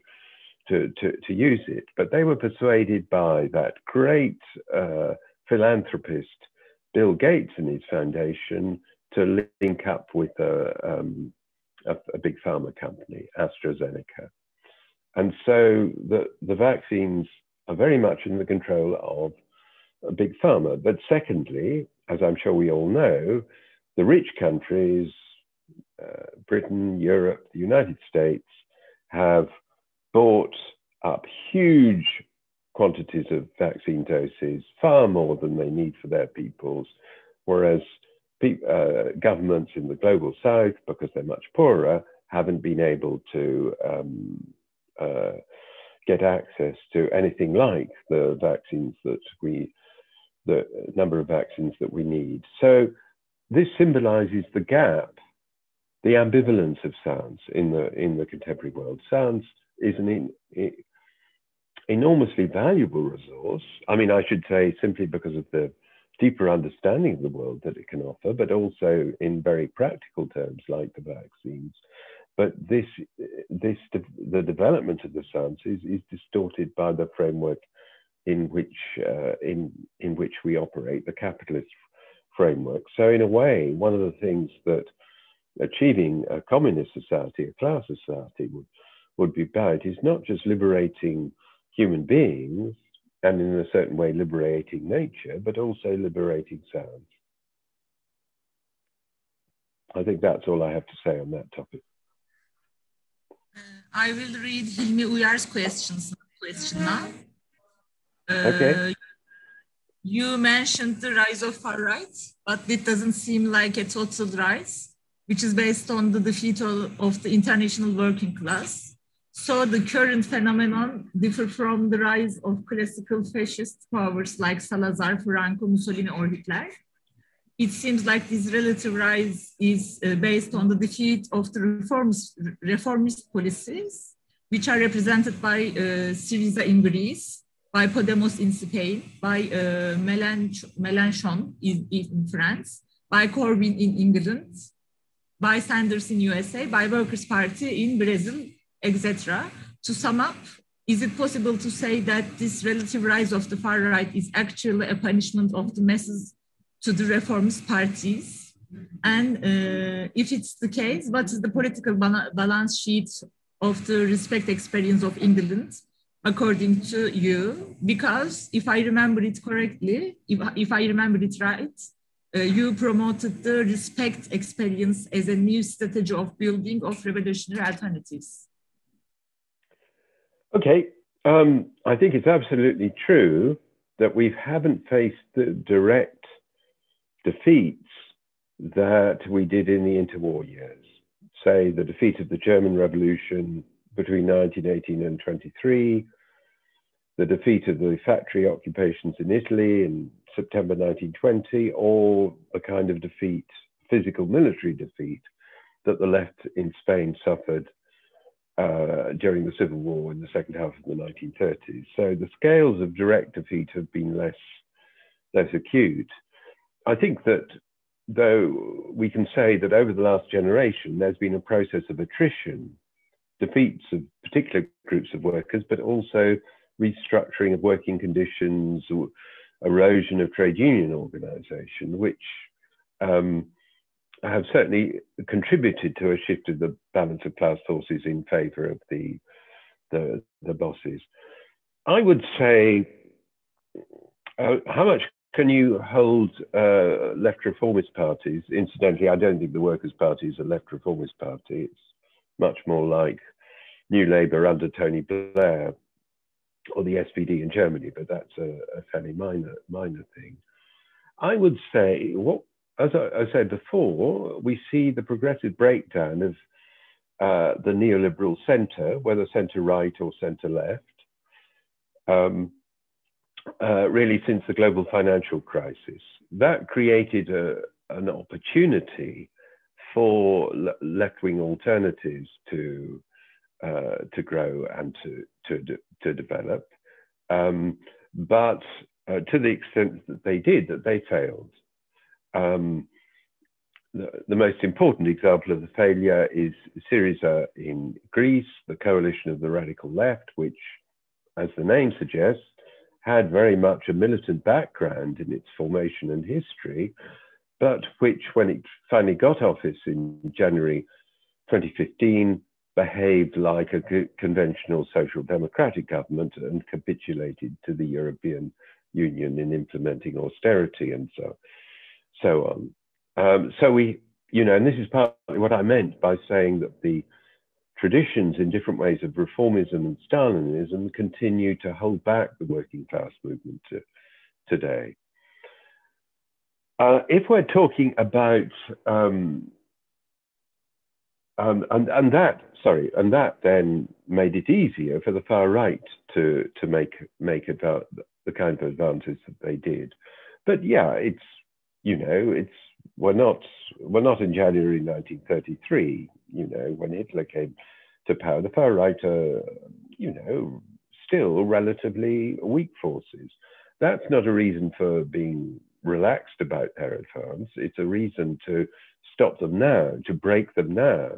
use it. But they were persuaded by that great philanthropist, Bill Gates and his foundation, to link up with a big pharma company, AstraZeneca. And so the vaccines are very much in the control of a big pharma. But secondly, as I'm sure we all know, the rich countries, Britain, Europe, the United States, have bought up huge quantities of vaccine doses, far more than they need for their peoples, whereas governments in the global south, because they're much poorer, haven't been able to get access to anything like the vaccines the number of vaccines that we need. So this symbolizes the gap, the ambivalence of science in the contemporary world. Science is an enormously valuable resource. I mean, I should say simply because of the deeper understanding of the world that it can offer, but also in very practical terms like the vaccines. But the development of the sciences is distorted by the framework in which we operate, the capitalist framework. So in a way, one of the things that achieving a communist society, a class society would be about is not just liberating human beings and in a certain way liberating nature, but also liberating science. I think that's all I have to say on that topic. I will read Hilmi Uyar's question now. Okay. You mentioned the rise of far right, but it doesn't seem like a total rise, which is based on the defeat of the international working class. So the current phenomenon differs from the rise of classical fascist powers like Salazar, Franco, Mussolini, or Hitler. It seems like this relative rise is based on the defeat of the reformist policies, which are represented by Syriza in Greece, by Podemos in Spain, by Mélenchon in France, by Corbyn in England, by Sanders in USA, by Workers' Party in Brazil, etc. To sum up, is it possible to say that this relative rise of the far right is actually a punishment of the masses to the reformist parties? And if it's the case, what is the political balance sheet of the respect experience of England, according to you? Because if I remember it correctly, if I remember it right, you promoted the respect experience as a new strategy of building of revolutionary alternatives. Okay, I think it's absolutely true that we haven't faced the direct defeats that we did in the interwar years. Say the defeat of the German Revolution between 1918 and 23, the defeat of the factory occupations in Italy in September 1920, or a kind of defeat, physical military defeat, that the left in Spain suffered during the Civil War in the second half of the 1930s. So the scales of direct defeat have been less acute. I think that though we can say that over the last generation, there's been a process of attrition, defeats of particular groups of workers, but also restructuring of working conditions, erosion of trade union organization, which have certainly contributed to a shift of the balance of class forces in favor of the bosses. I would say, how much can you hold left reformist parties? Incidentally, I don't think the Workers' Party is a left reformist party. It's much more like New Labour under Tony Blair, or the SPD in Germany, but that's a fairly minor thing. I would say, as I said before, we see the progressive breakdown of the neoliberal centre, whether centre right or centre left, really since the global financial crisis. That created an opportunity for left-wing alternatives to grow and to develop, but to the extent that they did, that they failed. the most important example of the failure is Syriza in Greece, the coalition of the radical left, which, as the name suggests, had very much a militant background in its formation and history, but which, when it finally got office in January 2015, behaved like a conventional social democratic government and capitulated to the European Union in implementing austerity and so on. So we, and this is partly what I meant by saying that the traditions in different ways of reformism and Stalinism continue to hold back the working class movement today. If we're talking about, and that then made it easier for the far right to make the kind of advances that they did. But yeah, we're not in January 1933, when Hitler came to power. The far right are, still relatively weak forces. That's not a reason for being relaxed about their advance. It's a reason to stop them now, to break them now,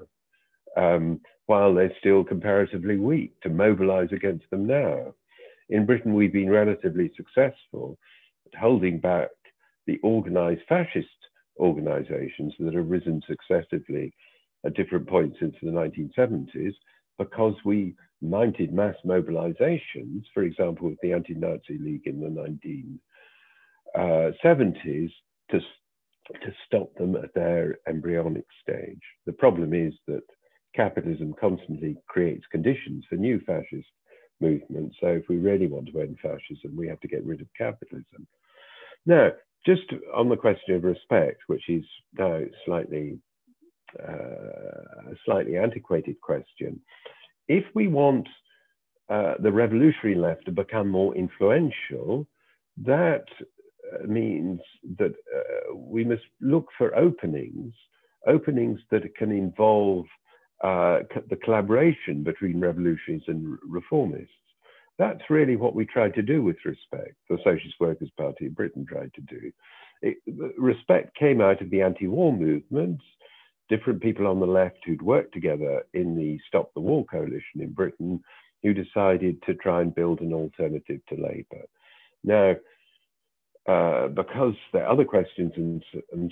while they're still comparatively weak, to mobilize against them now. In Britain, we've been relatively successful at holding back the organized fascist organizations that have risen successively at different points since the 1970s, because we mounted mass mobilizations, for example, with the Anti-Nazi League in the 1970s, to stop them at their embryonic stage. The problem is that capitalism constantly creates conditions for new fascist movements. So if we really want to end fascism, we have to get rid of capitalism. Now, just on the question of respect, which is now a slightly antiquated question, if we want the revolutionary left to become more influential, that means that we must look for openings that can involve the collaboration between revolutionaries and reformists. That's really what we tried to do with Respect. The Socialist Workers' Party in Britain tried to do. Respect came out of the anti-war movements, different people on the left who'd worked together in the Stop the War coalition in Britain, who decided to try and build an alternative to Labour. Now, because there are other questions and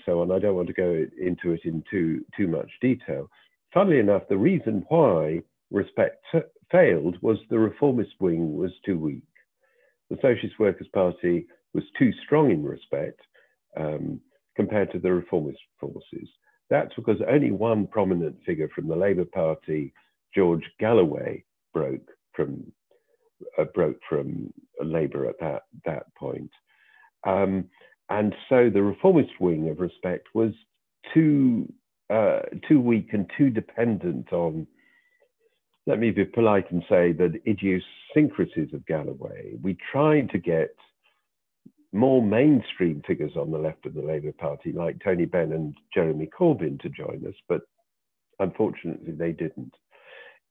so on, I don't want to go into it in too much detail. Funnily enough, the reason why Respect failed was the reformist wing was too weak. The Socialist Workers' Party was too strong in Respect compared to the reformist forces. That's because only one prominent figure from the Labour Party, George Galloway, broke from Labour at that point. And so the reformist wing of Respect was too weak and too dependent on, let me be polite and say, the idiosyncrasies of Galloway. We tried to get more mainstream figures on the left of the Labour Party, like Tony Benn and Jeremy Corbyn, to join us, but unfortunately they didn't.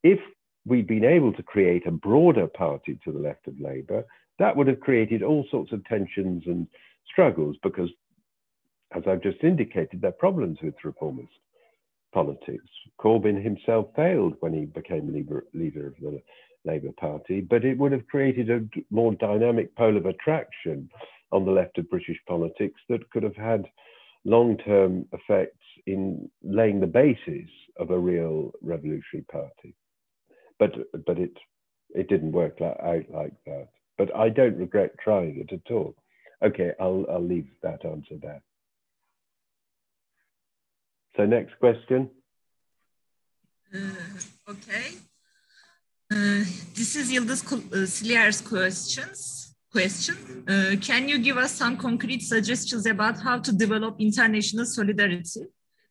If we'd been able to create a broader party to the left of Labour, that would have created all sorts of tensions and struggles, because, as I've just indicated, there are problems with reformist politics. Corbyn himself failed when he became leader of the Labour Party, but it would have created a more dynamic pole of attraction on the left of British politics that could have had long-term effects in laying the basis of a real revolutionary party. But it didn't work out like that. But I don't regret trying it at all. Okay, I'll leave that answer there. So next question. Okay. This is Yıldız Silier's question. Can you give us some concrete suggestions about how to develop international solidarity,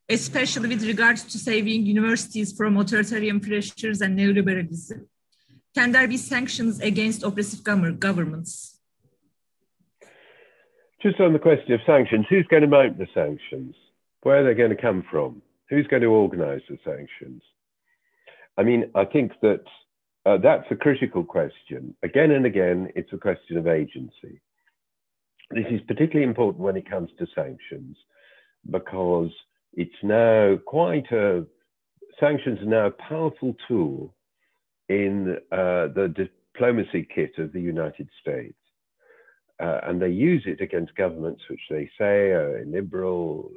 especially with regards to saving universities from authoritarian pressures and neoliberalism? Can there be sanctions against oppressive governments? Just on the question of sanctions, who's going to mount the sanctions? Where are they going to come from? Who's going to organize the sanctions? I mean, I think that that's a critical question. Again and again, it's a question of agency. This is particularly important when it comes to sanctions, because it's now sanctions are now a powerful tool in the diplomacy kit of the United States. And they use it against governments which they say are illiberal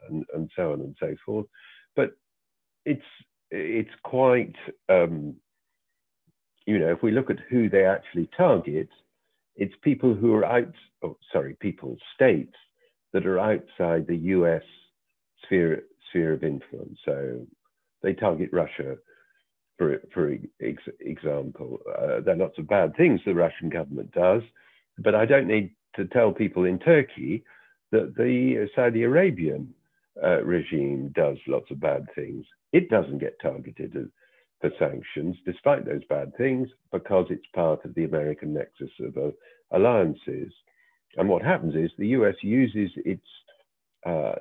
and so on and so forth. But it's quite, if we look at who they actually target, it's people who are states that are outside the US sphere of influence. So they target Russia, for example. There are lots of bad things the Russian government does, but I don't need to tell people in Turkey that the Saudi Arabian regime does lots of bad things. It doesn't get targeted for sanctions, despite those bad things, because it's part of the American nexus of alliances. And what happens is the US uses its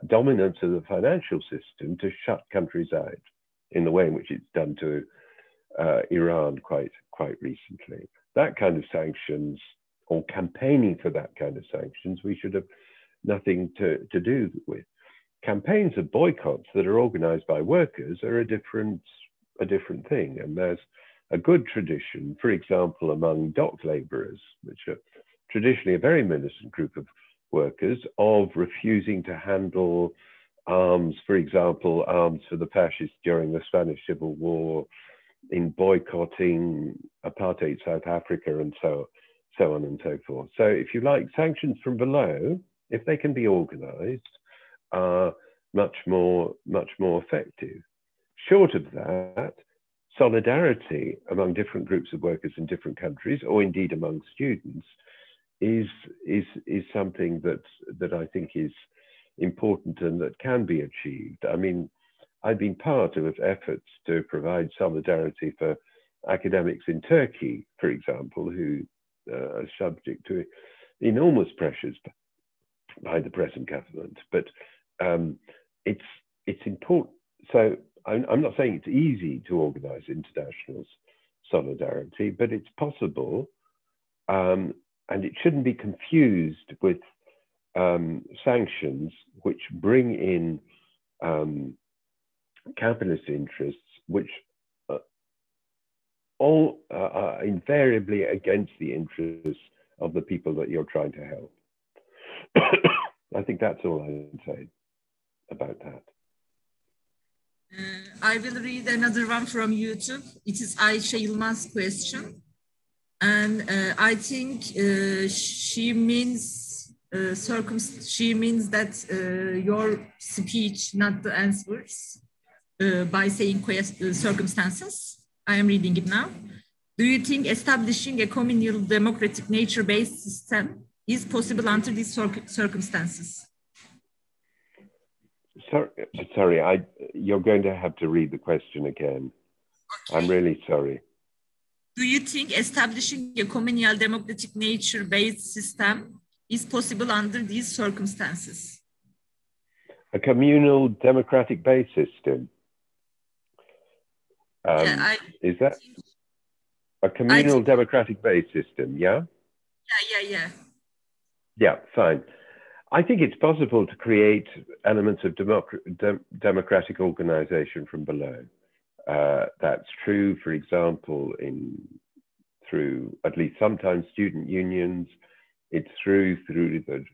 dominance of the financial system to shut countries out in the way in which it's done to Iran quite recently. That kind of sanctions, or campaigning for that kind of sanctions, we should have nothing to do with. Campaigns of boycotts that are organized by workers are a different thing. And there's a good tradition, for example, among dock laborers, which are traditionally a very militant group of workers, of refusing to handle arms, for example, arms for the fascists during the Spanish Civil War, in boycotting apartheid South Africa, and so on and so forth. So if you like, sanctions from below, if they can be organized, are much more effective. Short of that, solidarity among different groups of workers in different countries, or indeed among students, is something that I think is important and that can be achieved. I mean, I've been part of efforts to provide solidarity for academics in Turkey, for example, who are subject to enormous pressures by the present government. But it's important. So I'm not saying it's easy to organize international solidarity, but it's possible. And it shouldn't be confused with sanctions, which bring in capitalist interests, which all are invariably against the interests of the people that you're trying to help. I think that's all I would say about that. I will read another one from YouTube. It is Ayşe Yılmaz's question. And I think she means that your speech, not the answers, by saying circumstances. I am reading it now. Do you think establishing a communal democratic nature-based system is possible under these circumstances? Sorry, you're going to have to read the question again. Okay. I'm really sorry. Do you think establishing a communal democratic nature-based system is possible under these circumstances? A communal democratic-based system? Is that a communal democratic-based system? Yeah? Yeah. Yeah, fine. I think it's possible to create elements of democratic organization from below. That's true, for example, through at least sometimes student unions. It's through the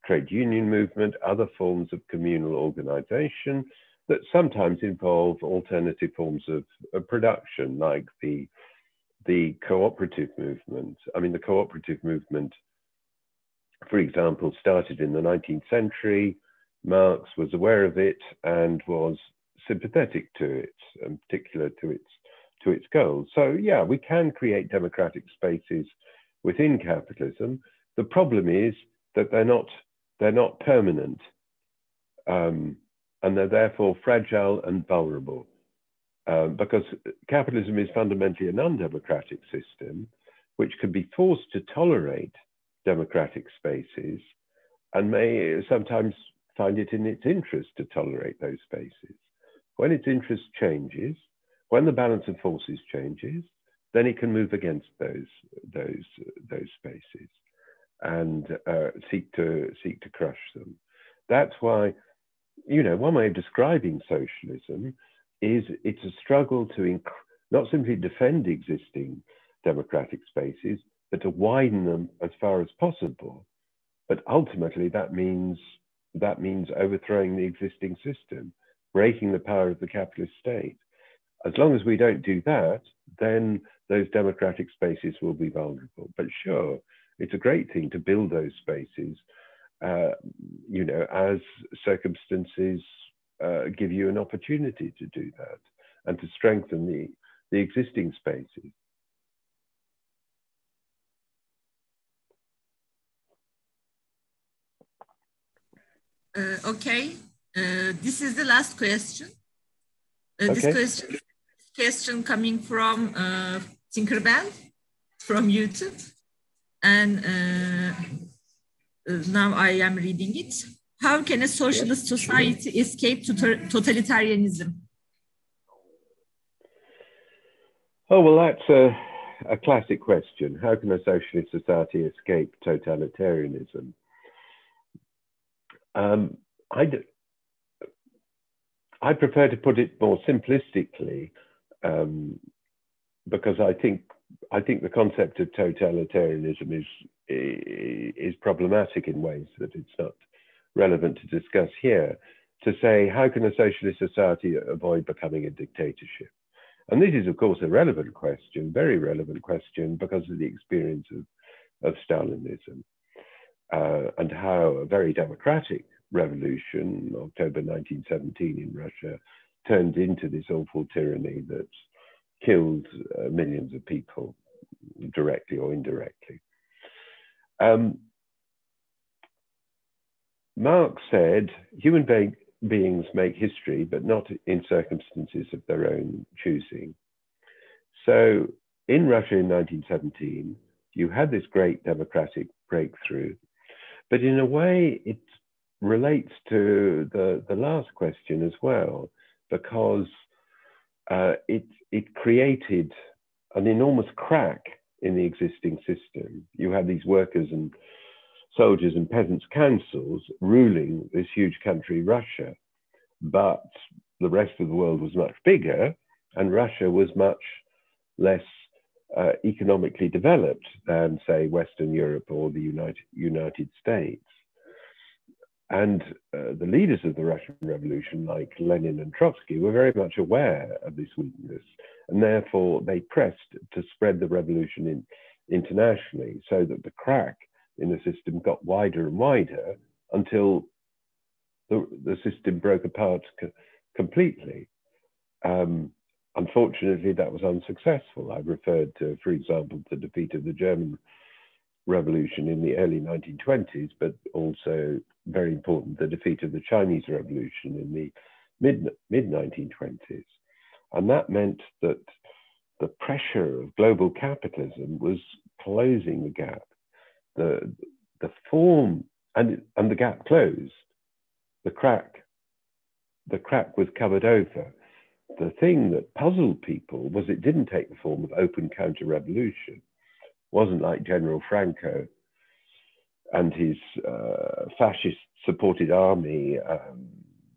trade union movement, other forms of communal organization that sometimes involve alternative forms of production, like the cooperative movement. I mean, the cooperative movement, for example, started in the 19th century. Marx was aware of it and was sympathetic to it, in particular to its goals. So yeah, we can create democratic spaces within capitalism. The problem is that they're not permanent, and they're therefore fragile and vulnerable, because capitalism is fundamentally an undemocratic system, which can be forced to tolerate democratic spaces and may sometimes find it in its interest to tolerate those spaces. When its interest changes, when the balance of forces changes, then it can move against those spaces and seek to crush them. That's why you know, one way of describing socialism is it's a struggle to not simply defend existing democratic spaces, but to widen them as far as possible. But ultimately, that means overthrowing the existing system, breaking the power of the capitalist state. As long as we don't do that, then those democratic spaces will be vulnerable. But sure, it's a great thing to build those spaces, you know, as circumstances give you an opportunity to do that and to strengthen the existing spaces. Okay, this is the last question. Okay. This question coming from Tinkerbell from YouTube, and now I am reading it. How can a socialist society escape to totalitarianism? Oh, well, that's a classic question. How can a socialist society escape totalitarianism? I prefer to put it more simplistically, because I think the concept of totalitarianism is problematic in ways that it's not relevant to discuss here. To say, how can a socialist society avoid becoming a dictatorship? And this is, of course, a relevant question, very relevant question, because of the experience of Stalinism. And how a very democratic revolution, October 1917 in Russia, turned into this awful tyranny that killed millions of people, directly or indirectly. Marx said, human beings make history, but not in circumstances of their own choosing. So in Russia in 1917, you had this great democratic breakthrough. But in a way, it relates to the last question as well, because it created an enormous crack in the existing system. You had these workers and soldiers and peasants' councils ruling this huge country, Russia. But the rest of the world was much bigger, and Russia was much less economically developed than, say, Western Europe or the United States. And the leaders of the Russian Revolution, like Lenin and Trotsky, were very much aware of this weakness, and therefore they pressed to spread the revolution internationally, so that the crack in the system got wider and wider until the system broke apart completely. Unfortunately, that was unsuccessful. I referred to, for example, the defeat of the German Revolution in the early 1920s, but also, very important, the defeat of the Chinese Revolution in the mid-1920s. And that meant that the pressure of global capitalism was closing the gap. The form, and the gap closed. The crack was covered over. The thing that puzzled people was it didn't take the form of open counter-revolution. It wasn't like General Franco and his fascist-supported army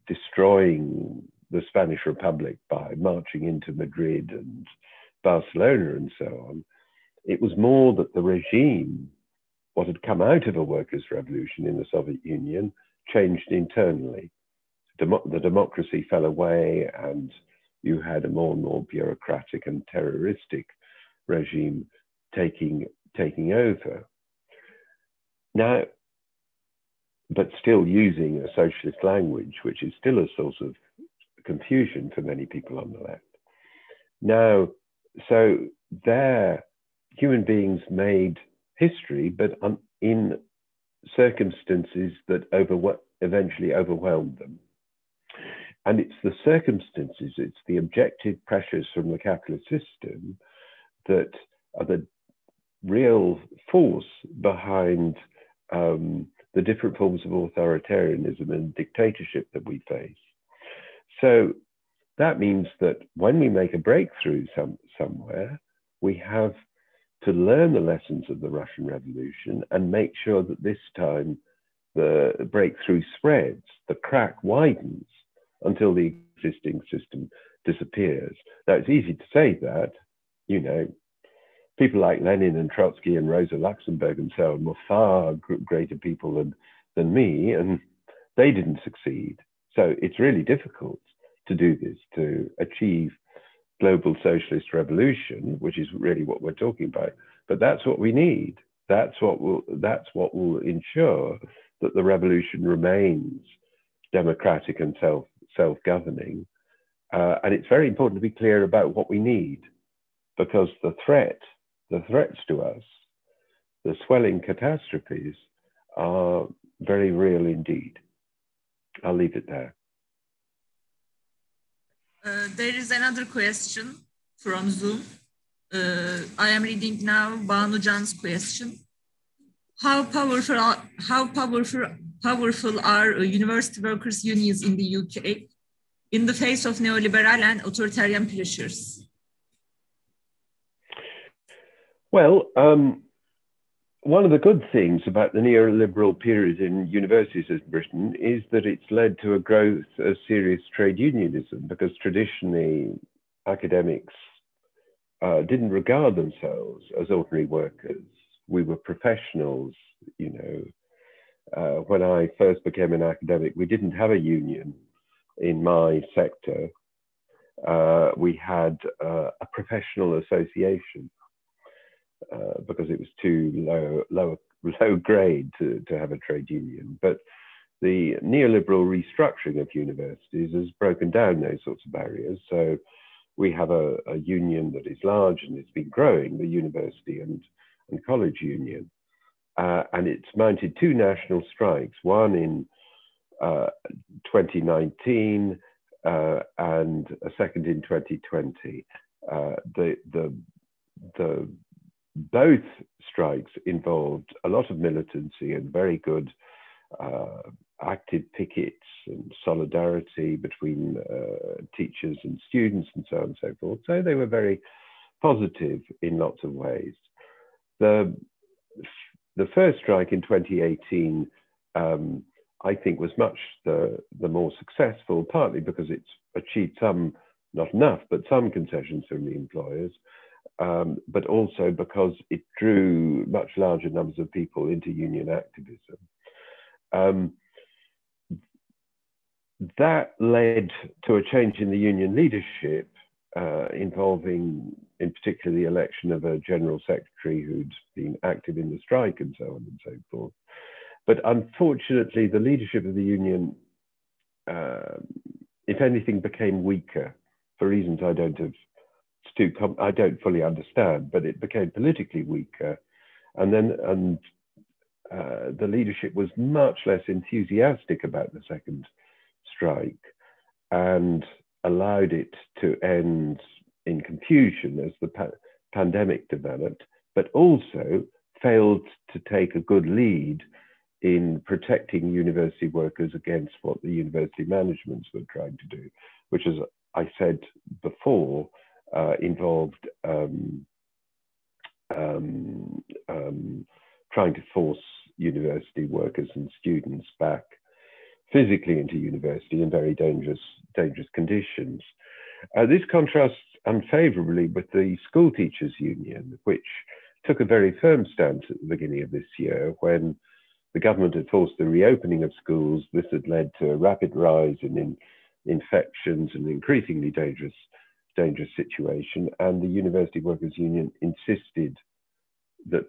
destroying the Spanish Republic by marching into Madrid and Barcelona and so on. It was more that the regime, what had come out of a workers' revolution in the Soviet Union, changed internally. The democracy fell away, and you had a more and more bureaucratic and terroristic regime taking over. Now, but still using a socialist language, which is still a source of confusion for many people on the left. Now, so there, human beings made history, but in circumstances that eventually overwhelmed them. And it's the circumstances, it's the objective pressures from the capitalist system that are the real force behind the different forms of authoritarianism and dictatorship that we face. So that means that when we make a breakthrough somewhere, we have to learn the lessons of the Russian Revolution and make sure that this time the breakthrough spreads, the crack widens until the existing system disappears. Now, it's easy to say that, you know, people like Lenin and Trotsky and Rosa Luxemburg and so on were far greater people than me, and they didn't succeed. So it's really difficult to do this, to achieve global socialist revolution, which is really what we're talking about. But that's what we need. That's what will ensure that the revolution remains democratic and self-governing. And it's very important to be clear about what we need, because the threats to us, the swelling catastrophes, are very real indeed. I'll leave it there. There is another question from Zoom. I am reading now Banu Can's question. How powerful are university workers' unions in the UK in the face of neoliberal and authoritarian pressures? Well, one of the good things about the neoliberal period in universities in Britain is that it's led to a growth of serious trade unionism, because traditionally academics didn't regard themselves as ordinary workers. We were professionals, you know. When I first became an academic, we didn't have a union in my sector. We had a professional association. Because it was too low grade to have a trade union. But the neoliberal restructuring of universities has broken down those sorts of barriers. So we have a union that is large and it's been growing, the university and college union. And it's mounted two national strikes, one in 2019 and a second in 2020. Both strikes involved a lot of militancy and very good active pickets and solidarity between teachers and students and so on and so forth. So they were very positive in lots of ways. The first strike in 2018, I think, was much the more successful, partly because it's achieved some, not enough, but some concessions from the employers. But also because it drew much larger numbers of people into union activism. That led to a change in the union leadership, involving in particular the election of a general secretary who'd been active in the strike and so on and so forth. But unfortunately, the leadership of the union, if anything, became weaker for reasons I don't fully understand, but it became politically weaker. And the leadership was much less enthusiastic about the second strike and allowed it to end in confusion as the pandemic developed, but also failed to take a good lead in protecting university workers against what the university managements were trying to do, which, as I said before, involved trying to force university workers and students back physically into university in very dangerous conditions. This contrasts unfavorably with the school teachers union, which took a very firm stance at the beginning of this year when the government had forced the reopening of schools. This had led to a rapid rise in infections and increasingly dangerous situation, and the University Workers Union insisted that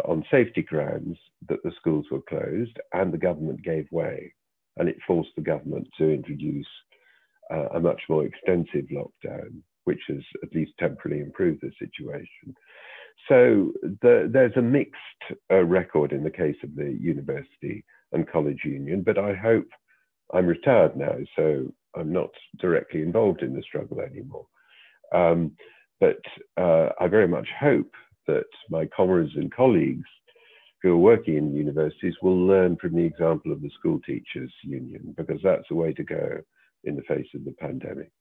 on safety grounds that the schools were closed, and the government gave way, and it forced the government to introduce a much more extensive lockdown, which has at least temporarily improved the situation. So there's a mixed record in the case of the university and college union, but I hope, I'm retired now, so I'm not directly involved in the struggle anymore. But I very much hope that my comrades and colleagues who are working in universities will learn from the example of the school teachers union, because that's the way to go in the face of the pandemic.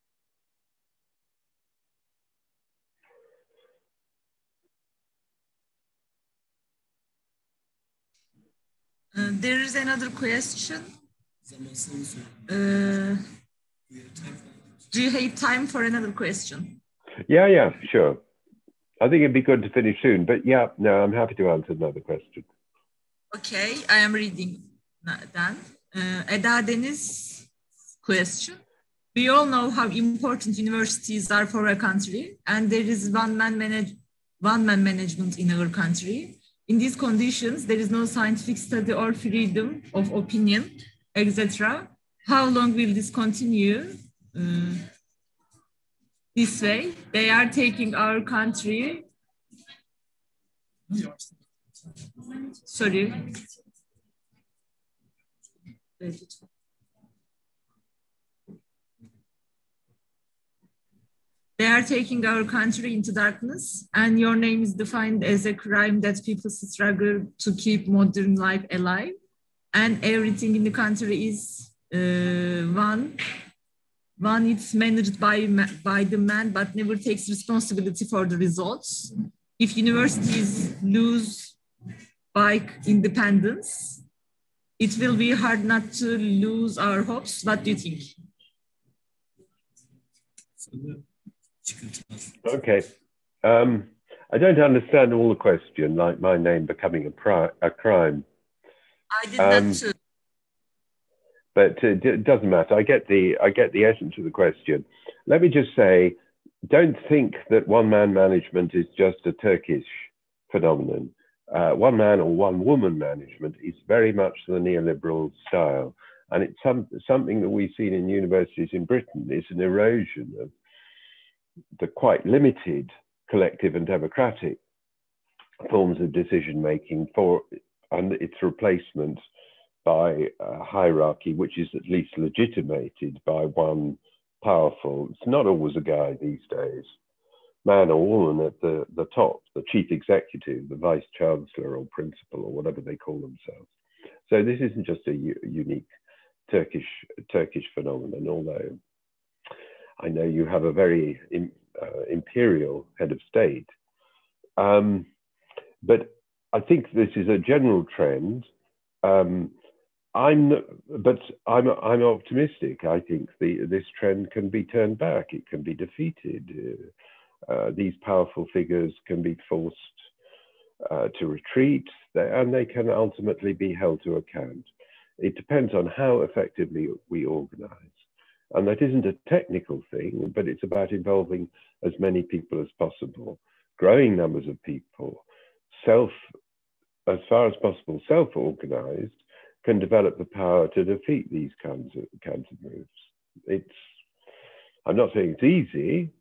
There is another question. Do you have time for another question? Yeah, sure. I think it'd be good to finish soon, but yeah, no, I'm happy to answer another question. Okay, I am reading then. Eda Deniz's question. We all know how important universities are for a country, and there is one-man management in our country. In these conditions, there is no scientific study or freedom of opinion, etc. How long will this continue? This way, they are taking our country. Sorry. They are taking our country into darkness, and your name is defined as a crime that people struggle to keep modern life alive. And everything in the country is one, it's managed by the man, but never takes responsibility for the results. If universities lose independence, it will be hard not to lose our hopes. What do you think? Okay. I don't understand all the question, like my name becoming a crime. I did that too. But it doesn't matter. I get the essence of the question. Let me just say, don't think that one-man management is just a Turkish phenomenon. One-man or one-woman management is very much the neoliberal style. And it's something that we've seen in universities in Britain. It's an erosion of the quite limited collective and democratic forms of decision-making and its replacement by a hierarchy, which is at least legitimated by one powerful, it's not always a guy these days, man or woman at the top, the chief executive, the vice chancellor or principal or whatever they call themselves. So this isn't just a unique Turkish phenomenon, although I know you have a very imperial head of state. But I think this is a general trend. I'm optimistic. I think this trend can be turned back. It can be defeated. These powerful figures can be forced to retreat, and they can ultimately be held to account. It depends on how effectively we organize. And that isn't a technical thing, but it's about involving as many people as possible, growing numbers of people, as far as possible, self-organized, can develop the power to defeat these kinds of moves. I'm not saying it's easy,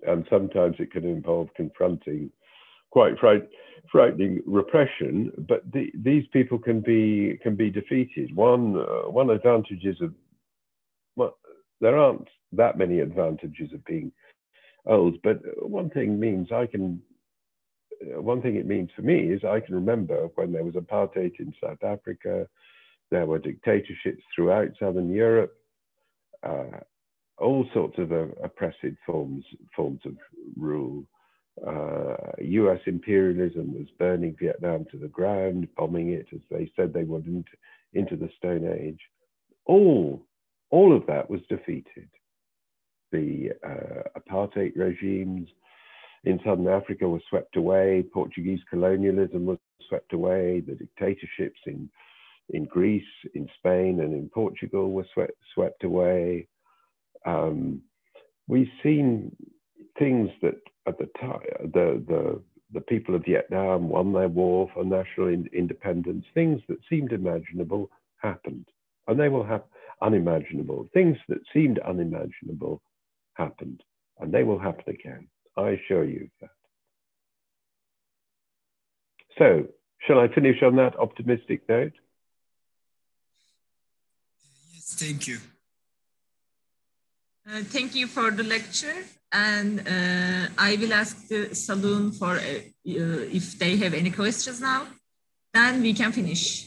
and sometimes it can involve confronting quite frightening repression, but these people can be defeated. One advantage is there aren't that many advantages of being old, but one thing it means for me is I can remember when there was apartheid in South Africa, there were dictatorships throughout Southern Europe, all sorts of oppressive forms of rule. US imperialism was burning Vietnam to the ground, bombing it as they said they would into the Stone Age. All of that was defeated. The apartheid regimes in Southern Africa were swept away. Portuguese colonialism was swept away. The dictatorships in Greece, in Spain, and in Portugal were swept away. We've seen things that at the time, the people of Vietnam won their war for national independence. Things that seemed imaginable happened, and they will have unimaginable. Things that seemed unimaginable happened, and they will happen again. I assure you that. So, shall I finish on that optimistic note? Yes, thank you. Thank you for the lecture, and I will ask the saloon for if they have any questions now. Then we can finish.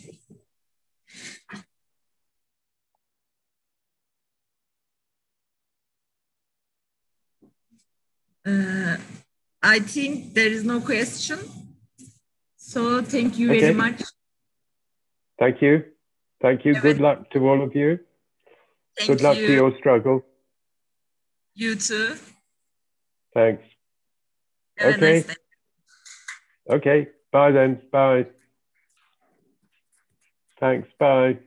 I think there is no question. So thank you very much. Thank you. Thank you. Have Good luck to all of you. Thank Good luck you. to your struggle. You too. Thanks. Have a nice day. Okay. Bye then. Bye. Thanks. Bye.